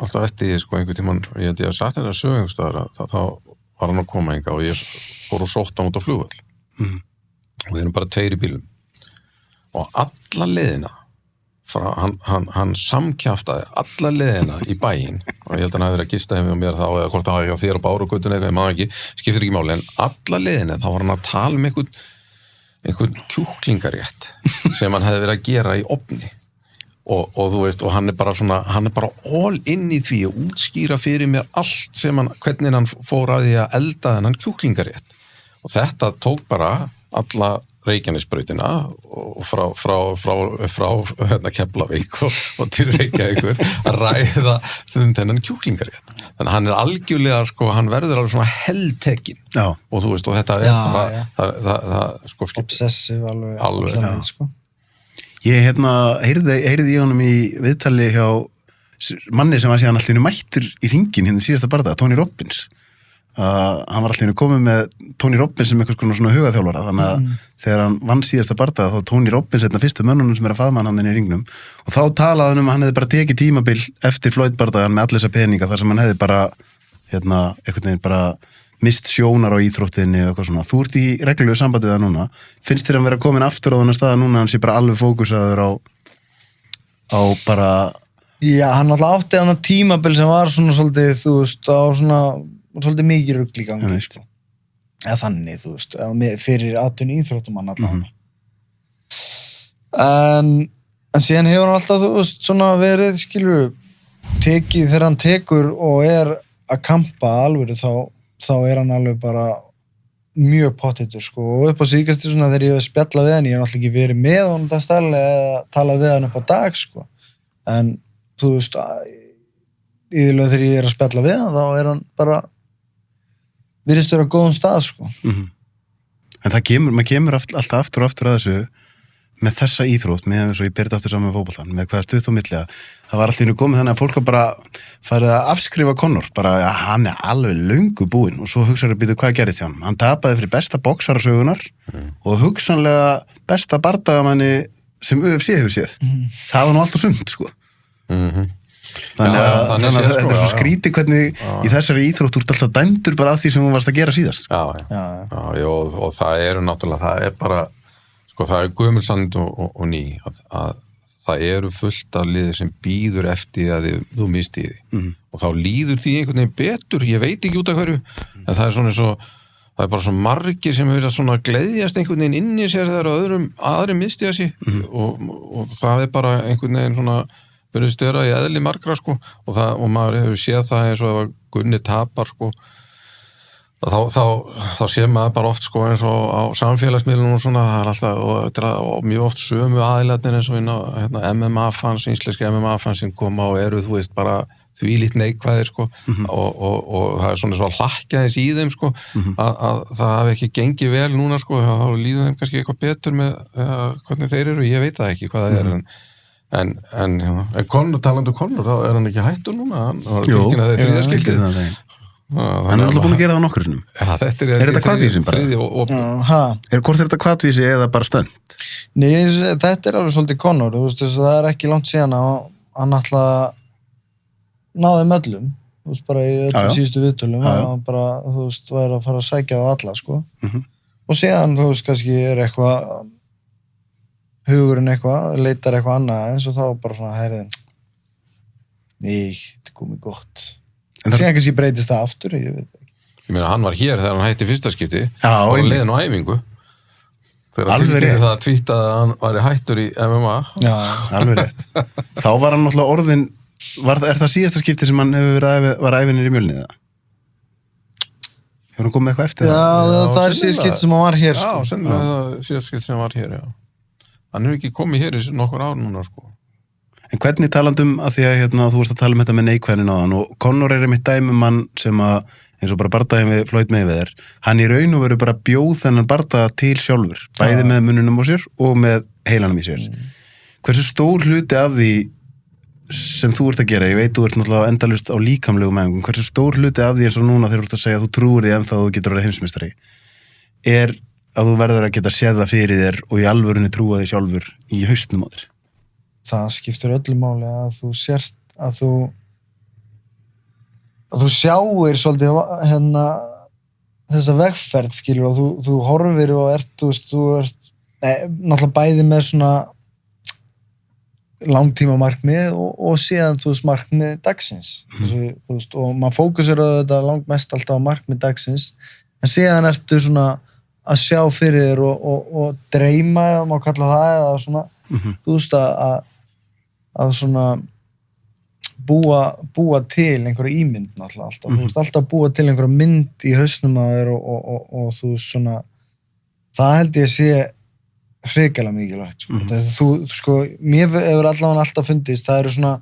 alltaf eftir, sko, einhvern tímann, ég hef sagt þetta sögungstöðar, þá var hann að koma enga og ég fór og sótt hann út á flugvöll og við erum bara 2 í bílum og alla leiðina hann samkjaftaði alla leiðina í bæinn og ég held að hann hafi verið að gista hjá mér þá eða hvort hann hafi hjá þér á Bárugötunni eitthvað, ég maður ekki, skiptir ekki máli en alla leiðina þá var hann að tala um einhvern kjúklingarétt sem hann hefði verið að gera í ofni og þú veist, og hann er bara all inn í því að útskýra fyrir mér allt sem hvernig hann fór að því að elda þennan kjúklingarétt og þetta tók bara alla Reykjanesbrautina og frá Keflavík og til Reykjavíkur að ræða þennan kjúklingarétt þannig að hann er algjörlega, sko, hann verður alveg svona heltekinn og þú veist, og þetta er það sko obsessive alveg sko. Ég heyrði í honum í viðtali hjá manni sem var síðan allir mættur í hringin hérna síðasta bardaga, Tony Robbins. Hann var allir komið með Tony Robbins sem einhvers konar svona hugaþjálfara, þannig að þegar hann vann síðasta bardaga þá Tony Robbins einna fyrstu mönnunum sem er að faðma hann í hringnum og þá talaði hann að hann hefði bara tekið tímabil eftir Floyd bardagan með allir þessa peninga þar sem hann hefði bara einhvern veginn bara mist sjónar á íþróttinni og eitthvað svona. Þú ert í reglulegu sambandi við það núna. Finnst þér hann vera komin aftur á þennan staða núna hann sé bara alveg fókusaður á bara... Já, hann alltaf átti hann tímabil sem var svona svolítið, þú veist, á svona svolítið mikið rugl í gangi, sko. Eða þannig, þú veist, fyrir atvinnu íþróttumann allavega. En síðan hefur hann alltaf, þú veist, svona verið, skilur þegar hann tekur og að kampa alveg þá hann alveg bara mjög pottitur sko og upp á síðkasti svona þegar ég hef spjallað við hann ég hef náttúrulega ekki verið með honum það stærlega eða talað við hann upp á dag sko en þú veist íðurlega þegar ég að spjalla við hann þá hann bara virðist vera á góðum stað sko En maður kemur alltaf aftur og aftur að þessu með þessa íþrótt, með eins og ég byrði aftur saman með fótboltan, með hvaða stuð og millega það var alltaf komið þannig að fólk var bara farið að afskrifa Conor, bara hann alveg löngu búinn og svo hugsaður að býta hvað gerðist hjá hann tapaði fyrir besta boksarasögunar og hugsanlega besta bardagamanni sem UFC hefur séð það var nú alltaf sumt sko þannig að þetta er svo skrítið hvernig í þessari íþrótt úr alltaf dæmdur bara af því sem hún varst að gera síðast Já, og það eru náttúrulega, það er bara sko það er gömul sannindi og ný að það eru fullt af liði sem býður eftir að þú misti því og þá líður því einhvern veginn betur ég veit ekki út af hverju en það er svona eins og það er bara svo margir sem verið að svona gleðjast einhvern veginn inn í sér þegar aðri misti að sig og það er bara einhvern veginn svona verið störa í eðli margra sko og maður hefur séð það eins og ef Gunni tapar sko þá sér maður bara oft sko eins og á samfélagsmiðlunum og svona það er alltaf og mjög oft sömu aðilarnir eins og hérna, MMA-fans, íslenski MMA-fans sem koma og eru þú veist bara þvílíkt neikvæðir sko og það er svona svo hlakkjaðis í þeim sko að það hafi ekki gengið vel núna sko þá líður þeim kannski eitthvað betur með hvernig þeir eru, ég veit það ekki hvað það er en Conor, talandi Conor, þá er hann ekki hættur núna hann var tilkynnt að þeir þriðja hann er alltaf búin að gera það nokkur sinnum er þetta kvatvísin bara? Hvort er þetta kvatvísi eða bara stönd? Nei, þetta er alveg svolítið Conor þú veist, það er ekki langt síðan að hann alltaf náði möllum þú veist, bara í öllum síðustu viðtölum og bara, þú veist, væri að fara að sækja á alla, sko og síðan, þú veist, kannski er eitthvað hugurinn eitthvað leitar eitthvað annað, eins og þá bara svona herðin þetta er komið gott síðan kannski breytist það aftur, ég veit ekki ég meina, hann var hér þegar hann hætti fyrsta skipti og leiðin á æfingu þegar hann tilkynnti það að tvíta að hann væri hættur í MMA alveg rétt þá var hann náttúrulega orðin er það síðasta skipti sem hann var æfinir í Mjölni eða? Hefur hann komið eitthvað eftir það? Já, það er síðasta skipti sem hann var hér sko. Já, sennilega það síðasta skipti sem hann var hér, já hann hefur ekki komið hér í nokkur ár núna sko En hvernig talandum að því að þú varst að tala þetta með neikvæðin á hann og Conor einmitt dæmumann sem að eins og bara bardaginn við Floyd Mayweather hann í raun og veru bara bjóð þennan bardaga til sjálfur, bæði með munnunum á sér og með heilanum í sér Hversu stór hluti af því sem þú ert að gera, ég veit þú ert náttúrulega endalaust á líkamlegu mæðingum, hversu stór hluti af því eins og núna þegar þú ert að segja að þú trúir því ennþá þú getur verið heimsmeistari er að þú verður að geta séð það fyrir þér og í alvörunni trúa því sjálfur í hausnum á þér það skiptir öllu máli að þú sért að þú sjáir svolítið þessa vegferð skilur og þú horfir og ert náttúrulega bæði með svona langtíma markmið og síðan þú veist markmið dagsins og maður fókusir á þetta langmest alltaf á markmið dagsins en síðan ertu svona að sjá fyrir þér og dreyma eða má kalla það eða svona þú veist að svona búa til einhverja ímynd náttúrulega alltaf, þú veist alltaf búa til einhverja mynd í hausnum að þér og þú veist svona það held ég að sé hrikalega mikilvægt sko. Þú sko, mér hefur allavega alltaf fundist, það eru svona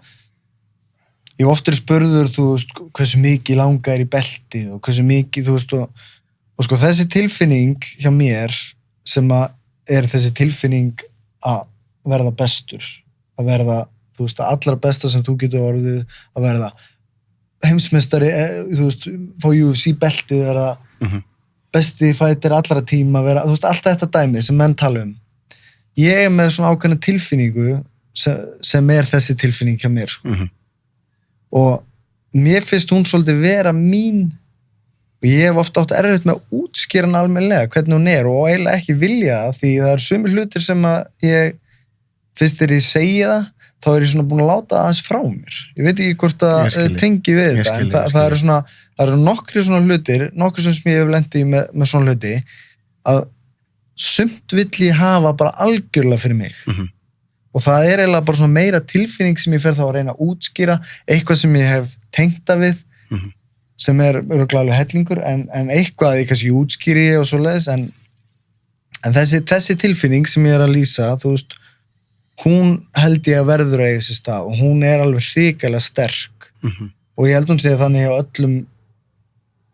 ég oftur spurður, þú veist hversu mikið langa er í beltið og hversu mikið, þú veist og sko þessi tilfinning hjá mér sem að er þessi tilfinning að verða bestur, að verða þú veist, að allra besta sem þú getur orðið að verða heimsmeistari, þú veist, fá UFC beltið, verða besti fætir allra tíma, verða, þú veist, allt þetta dæmi sem menn tala ég er með svona ákveðna tilfinningu sem er þessi tilfinning hjá mér, sko. Og mér finnst hún svolítið vera mín og ég hef ofta átt erfitt með að útskýra hann almennilega, hvernig hún er og eiginlega ekki vilja það, því það eru sumir hlutir sem að ég fyrst þegar ég segi það, þá er ég svona búin að láta aðeins frá mér. Ég veit ekki hvort að tengi við þetta, en það eru svona, það eru nokkri svona hlutir, nokkur sem ég hef lent í með svona hluti, að sumt vill ég hafa bara algjörlega fyrir mig. og það eiginlega bara svona meira tilfinning sem ég fer þá að reyna að útskýra, eitthvað sem ég hef tengta við, sem örugglega alveg hellingur, en eitthvað ég kannski útskýri og svoleiðis, en þessi tilfinning sem ég að lýsa, þú veist, hún held ég að verður að eiga sér stað og hún alveg hrikalega sterk og ég held hún sé þannig á öllum,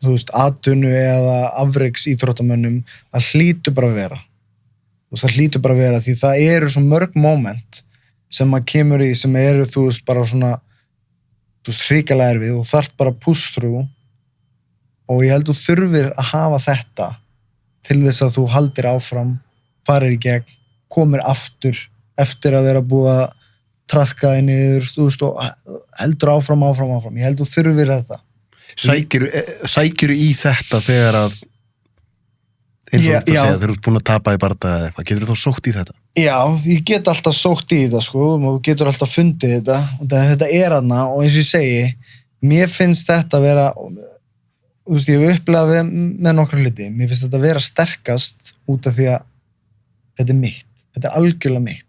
þú veist, atvinnu eða afreiks íþróttamönnum, það hlýtur bara að vera. Þú veist, það hlýtur bara að vera því það eru svo mörg moment sem maður kemur í sem eru, þú veist, bara svona, þú veist, hrikalega erfið og þarft bara að push through og ég held þú þurfir að hafa þetta til þess að þú haldir áfram, farir í gegn, komir aftur eftir að vera búið að traðka þig niður, þú veist, og heldur áfram. Ég held þú þurfir þetta. Sækirðu í þetta þegar að eins og þú segja, þegar þú ert búin að tapa í bardaga eða eitthvað, getur þú þá sótt í þetta? Já, ég get alltaf sótt í þetta, sko, og þú getur alltaf fundið þetta, og þetta þarna, og eins og ég segi, mér finnst þetta að vera, þú veist, ég hef upplegað með nokkra hluti, mér finnst þetta að vera sterkast út af því að þetta mitt, þetta algjörlega mitt.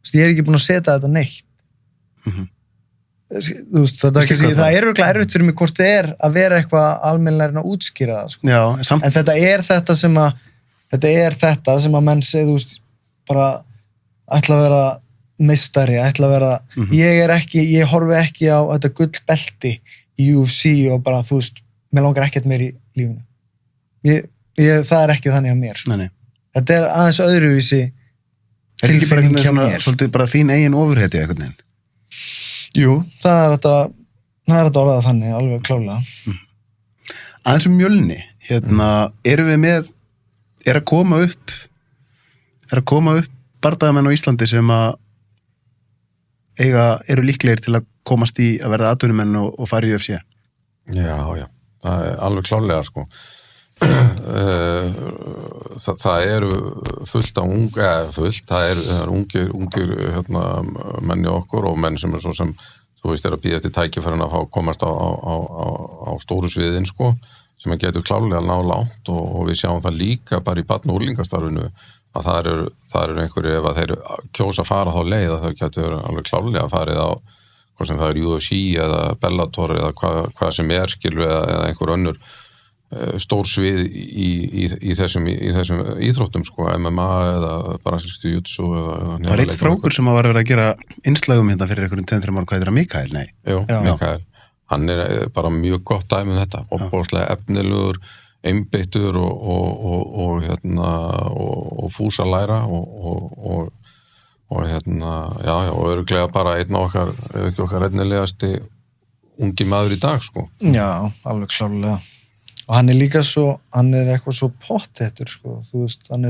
Þú veist, ég ekki búin að setja þetta neitt. Þú veist, það örugglega erfitt fyrir mig hvort það að vera eitthvað almennilega að útskýra það, sko. Já, en þetta þetta sem að menn segja, þú veist, bara ætla að vera meistari, ætla að vera, ég horfi ekki á þetta gullbelti í UFC og bara, þú veist, mér langar ekkert meir í lífinu. Það ekki þannig að mér, sko. Nei. Þetta aðeins öðruvísi tilfinning hjá mér. Svolítið bara þín eigin ofurhetja einhvern veginn. Jú, það er þetta orðað þannig, alveg klálega. Aðeins Mjölni, erum við með, er að koma upp bardagamenn á Íslandi sem að eru líklegir til að komast í að verða atvinnumenn og fara í UFC? Já, það er alveg klálega, sko. Það eru fullt af það eru ungir menn í okkur og menn sem svo sem þú veist að bíða eftir tækifærin að komast á stóru sviðin, sko, sem getur klárlega að ná langt og við sjáum það líka bara í barn- og unglingastarfinu að það eru einhverju, ef að þeir kjósa að fara þá leið að þau getur alveg klárlega að farið á hvort sem það er UFC eða Bellator eða hvað sem skilur eða einhver önnur stór svið í þessum íþróttum, sko, MMA eða brasilískt jiu-jitsu Það var eitt strákur sem var að gera innslagum hérna fyrir einhverjum 2-3 ára, hvað heitir það, Mikael? Nei. Jú, Mikael. Hann bara mjög gott dæmi um þetta, ofboðslega efnilegur, einbeittur og fús að læra og örugglega bara einn af okkar efnilegasti ungi maður í dag, sko. Já, alveg klárlega. Og hann líka hann eitthvað svo pottþéttur, sko, þú veist, hann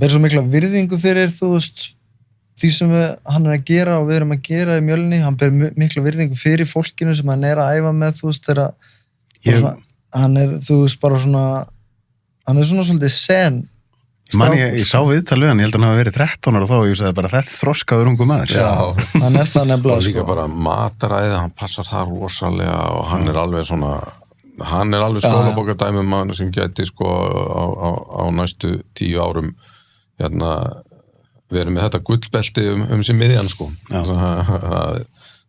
ber svo mikla virðingu fyrir, þú veist, því sem hann að gera og við erum að gera í Mjölni, hann ber mikla virðingu fyrir fólkinu sem hann að æfa með, þú veist, hann þú veist, bara svona, hann svona svolítið sen. Ég sá viðtal við hann, ég held að hann hafa verið 13 ára og þá og ég sagði bara þetta þroskaður ungu maður. Já, hann það nefnilega, og líka bara mataræði, hann passar það rosalega og hann alveg svona, hann alveg skólabókardæmi mann sem gæti, sko, á næstu 10 árum verið með þetta gullbelti sem miðjan, sko.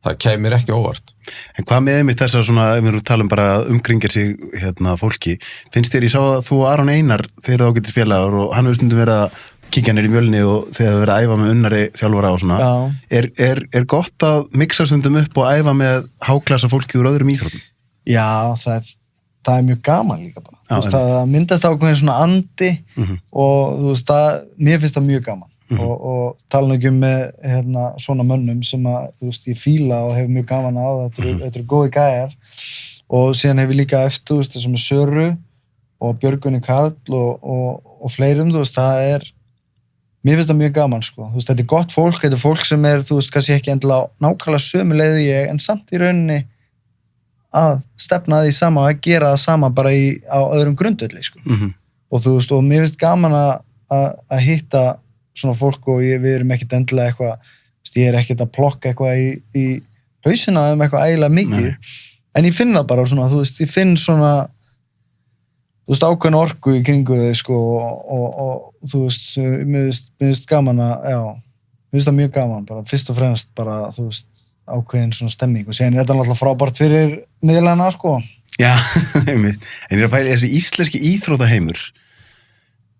Það kemur ekki óvart. En hvað með einmitt þessar svona, ef við talum bara umkringir sig fólki, finnst þér, ég sá að þú og Aron Einar, þeir eru ágætis félagar og hann hefur stundum verið að kíkja niður í Mjölni og þegar við verið að æfa með Unnari þjálfara og svona. Er gott að mixa stundum upp og æfa með háklassa fólki úr öðrum íþróttum? Já, það er mjög gaman líka bara. Já, það myndast ákveðin svona andi og þú veist, mér finnst það mjög gaman. Og tala nú ekki með svona mönnum sem að, þú veist, ég fíla og hefur mjög gaman á, þetta eru góði gæjar og síðan hefur líka eftir, þú veist, þessum með Söru og Björgunni Karl og fleirum, þú veist, mér finnst það mjög gaman, sko, þú veist, þetta er gott fólk, þetta er fólk sem þú veist, kannski ekki endilega nákvæmlega sömu leiðu ég, en samt í rauninni að stefna því sama og að gera það sama bara á öðrum grundvelli, sko, og þú veist, og mér finnst gaman að hitta svona fólk og við erum ekkert endilega eitthvað, ég er ekkert að plokka eitthvað í hausina eitthvað ægilega mikið, en ég finn það bara svona, þú veist, ég finn svona þú veist, ákveðin orku í kringu þau, sko, og þú veist, mér finnst gaman að, finnst það mjög gaman, bara fyrst og fremst bara, þú veist, ákveðin svona stemming og síðan þetta náttúrulega frábært fyrir miðlana, sko. Já, einmitt. En ég að pæla þessi íslenski íþróttaheimur,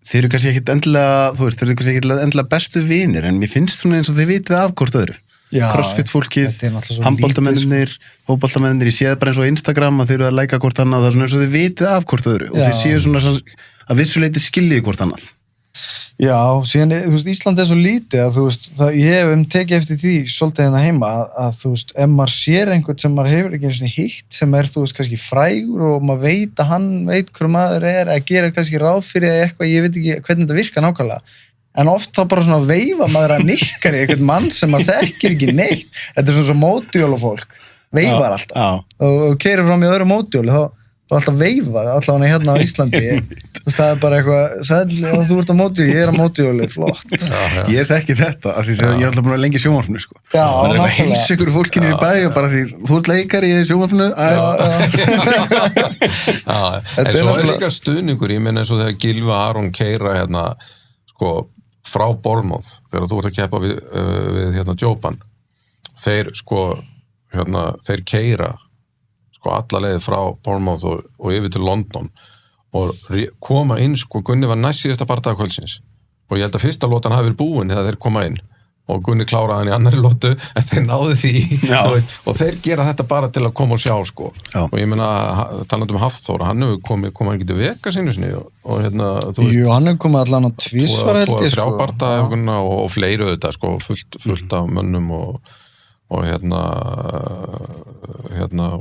þeir eru kannski ekkit endilega, þú veist, þeir eru kannski ekkit endilega bestu vinir, en mér finnst svona eins og þeir vitið af hvort öðru. Já, CrossFit fólkið, sko. handboltamennir, fótboltamennir, ég séð bara eins og Instagram að þeir eru að læka hvort annað, það er svona eins og þeir vitið af hvort öðru og þeir séu svona að vissuleiti skiljiði hvort annað. Já, síðan, þú veist, Ísland er svo lítið að, þú veist, ég hef tekið eftir því svolítið hérna heima að, þú veist, ef maður sér einhvern sem maður hefur ekki einu svona hitt sem þú veist, kannski frægur og maður veit að hann veit hver maður eða gerir kannski ráð fyrir eitthvað, ég veit ekki hvernig þetta virkar nákvæmlega. En oft þá bara svona veifa maður að nikkar í einhvern mann sem maður þekkir ekki neitt. Þetta er svona svo mótjólufólk. Veifar alltaf. Og keyrir fram í öðru mótjóli, þá er alltaf veifa, allavega hérna á Íslandi. Þú veist, það er bara eitthvað, þú ert á mótjóli, ég er á mótjóli, flott. Ég þekki þetta, af því að ég er alltaf búin að lengi sjónvarpinu, sko. Já, það er að heilsa ykkur fólkinu í bæ og bara því, þú ert leikari í sjónvarpinu. En svo er líka stuðningur, ég meina eins og þegar Gylfi Aron keyra hérna, sko, frá Bournemouth, þegar þú ert að keppa við hérna Joban, þeir sko hérna, þeir keyra sko alla leið frá Bournemouth og yfir til London og koma inn, sko Gunni var næst síðasta bardaga kvöldsins og ég held að fyrsta lotan hafi verið búin þegar þeir koma inn og Gunni kláraði hann í annari lotu en þeir náðu því veist, og þeir gera þetta bara til að koma og sjá sko og ég meina, talandi Hafþór hann hefur komið hann ekki til veka sinni og hérna, þú veist Jú, hann hefur komið allan á tvísvar held ég sko og fleiri auðvitað sko, fullt af mönnum og hérna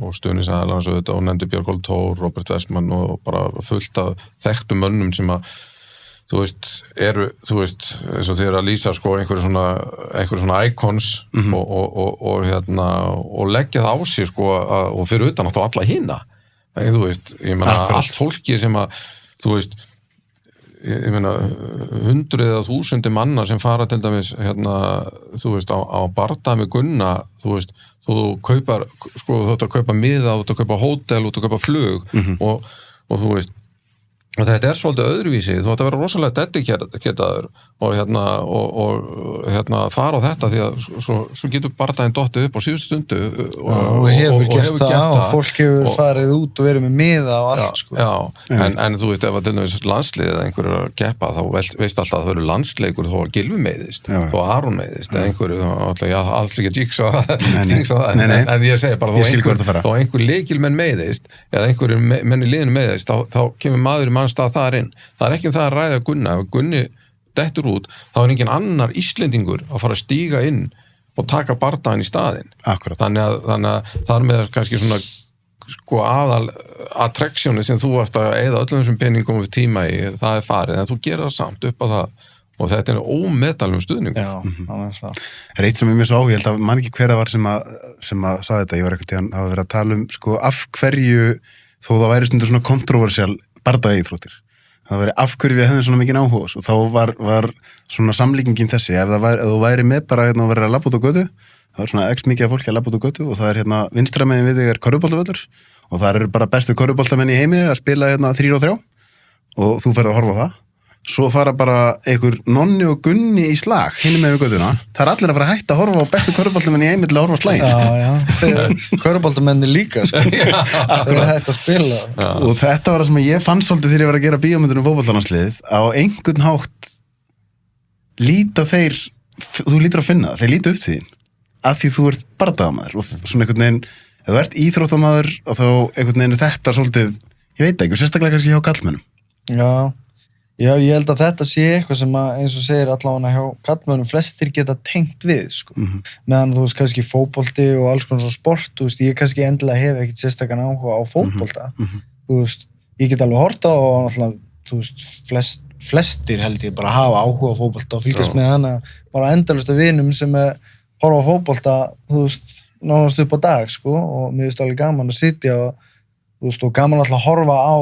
og stuðningsaðalans auðvitað og nefndi Björgólfur Thor, Robert Westman og bara fullt af þekktum mönnum sem að þú veist, eins og þið að lýsa sko einhverju svona icons og hérna og leggja það á sig sko og fyrir utan náttúrulega alla hina þú veist, ég meina allt fólki sem að þú veist, ég meina hundruð eða þúsundir manna sem fara til dæmis hérna, þú veist, á bardaga með Gunna, þú veist, þú kaupar sko, þú ætti að kaupa miða, þú ætti að kaupa hótel, þú ætti að kaupa flug og þú veist og þetta er svolítið öðruvísi, þú ætti að vera rosalega dediketaður og hérna fara á þetta því að svo getur bardaginn dottið upp á síðustu stundu og hefur gert það og fólk hefur farið út og verið með miða og allt sko. Já, en þú veist ef að til dæmis landslið eða einhverju að keppa þá veist alltaf að það verður landsleikur þó að Gylfi meiðist, þó að Aron meiðist eða einhverju, þá ætla ég alls ekki að jinxa það, en ég segi bara þó einhver leikilmenn meiðist eða einhverju menn í liðinu meiðist þá kemur maður í mannstað þar inn. Það er ekki það að ræða Gunna. Ef Gunni dettur út, þá er engin annar Íslendingur að fara að stíga inn og taka bardaginn í staðinn. Akkurat. Þannig að þar með kannski svona sko aðal attraksjóni sem þú varst að eyða öllum þessum peningum við tíma í, það er farið, en þú gerir það samt upp á það og þetta er ómeðalum stuðningur. Já, það er það. Það er eitt sem ég mjög svo áhugað, ég held að man ekki hver það var sem að sagði þetta, ég var eitthvað til að hafa verið að tala sko af hverju þó það væri stundur svona kontroversial bardagaíþróttir. Það væri af hverju við hefðum svona mikinn áhuga og þá var svona samlíkingin þessi, ef þú væri með bara hérna og verið að labba út á götu, það er svona x mikið af fólki að labba út á götu og það er hérna vinstra megin við þig er körfuboltavöllur og það eru bara bestu körfuboltamenn í heimi að spila hérna 3-3 og þú ferð að horfa á það. Svo fara bara einhver Nonni og Gunni í slag hinum með við göttuna. Það er allir að fara að hætta að horfa á bestu körfuboltamenn í heimi til að horfa á slaginn. Já, körfuboltamenn líka sko. Það er hægt að spila. Já. Og þetta var það sem ég fann svolítið þegar ég var að gera bíómyndunum fótboltalandsliðið. Á einhvern hátt líta þeir, þú lítur að finna það, þeir líta upp til þín. Af því þú ert bardagamaður og svona einhvern veginn, ef þú ert íþróttamaður og þá einhvern veginn þetta svolítið, ég veit ekki, sérstaklega kannski hjá kallmennum. Já, ég held að þetta sé eitthvað sem að, eins og segir allavega hjá kallmönnum, flestir geta tengt við, sko. Meðan þú veist, kannski fótbolti og alls konar svo sport, þú veist, ég kannski endilega hef ekkert sérstakann áhuga á fótbolta. Þú veist, ég get alveg horta og náttúrulega, þú veist, flestir held ég bara hafa áhuga á fótbolta og fylgjast með hana, bara endalaust af vinum sem horfa á fótbolta, þú veist, nánast upp á dag, sko, og mér finnst alveg gaman að sitja og, þú veist, og gaman alltaf að horfa á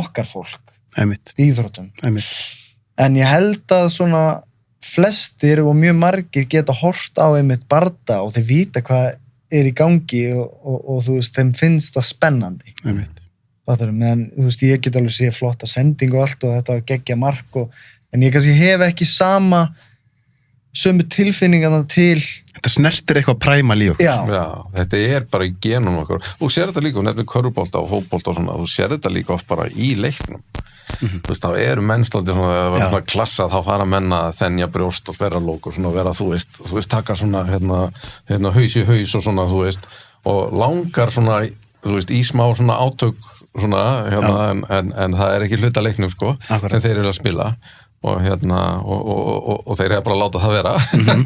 okkar fólk. Íþróttum. En ég held að svona flestir og mjög margir geta hort á einmitt barda og þeir vita hvað er í gangi og þú veist, þeim finnst það spennandi. Meðan, þú veist, ég get alveg séð flotta sending og allt og þetta geggja mark en ég kannski hef ekki sama sömu tilfinningarna til Þetta snertir eitthvað præmal í okkur. já, þetta bara í genum okkur. Þú sér þetta líka, nefnir körfubolta og fótbolta og svona, þú sér þetta líka oft bara í leiknum. Þú veist, þá eru mennslandi svona klassað, þá fara menn að þenja brjóst og bera lók og svona vera, þú veist, taka svona, haus í haus og svona, þú veist, og langar svona, þú veist, í smá svona átök, svona, en það ekki hluta leiknum, sko, sem þeir eru að spila. Og og þeir bara að láta það vera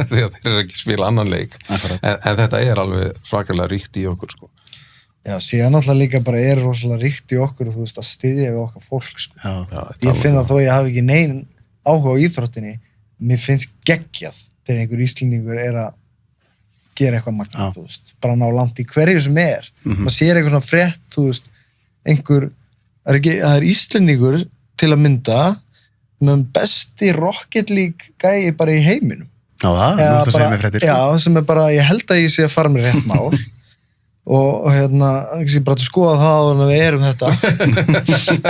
því að þeir ekki spila annan leik en þetta alveg svakalega ríkt í okkur sko. Já, síðan náttúrulega líka bara rosalega ríkt í okkur þú veist að styðja við okkar fólk sko. Ég finn að þó ég hafi ekki nein áhuga á íþróttinni mér finnst geggjað þegar einhver Íslendingur að gera eitthvað magnað, þú veist, bara ná langt í hverju sem maður sér eitthvað svona frétt, þú veist, einhver það Íslendingur til að mynda með besti Rocket League gæi bara í heiminum. Já, það að segja mig fréttir. Já, sem bara, ég held að ég sé að fara með rétt mál og ekki bara til að skoða það og við erum þetta.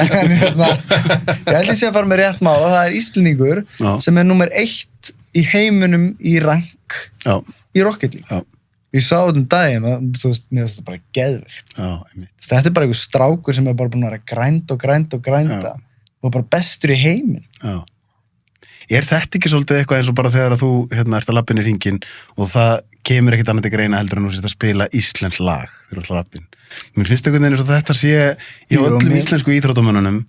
En ég held að ég sé að fara með rétt mál og það Íslendingur sem númer 1 í heiminum í rank í Rocket League. Já. Ég sá þetta daginn og þú veist, mér finnst þetta bara geðveikt. Já, þetta bara einhver strákur sem bara búin að vera að grænda og bara bestur í heiminn. Já. Þetta ekki svolítið eitthvað eins og bara þegar að þú ert að lappin í hringinn og það kemur ekkert annað til greina heldur en þú sért að spila íslenskt lag þegar þú ert að lappin. Mér finnst einhvern veginn eins og þetta sé í öllum íslensku íþróttamönnunum.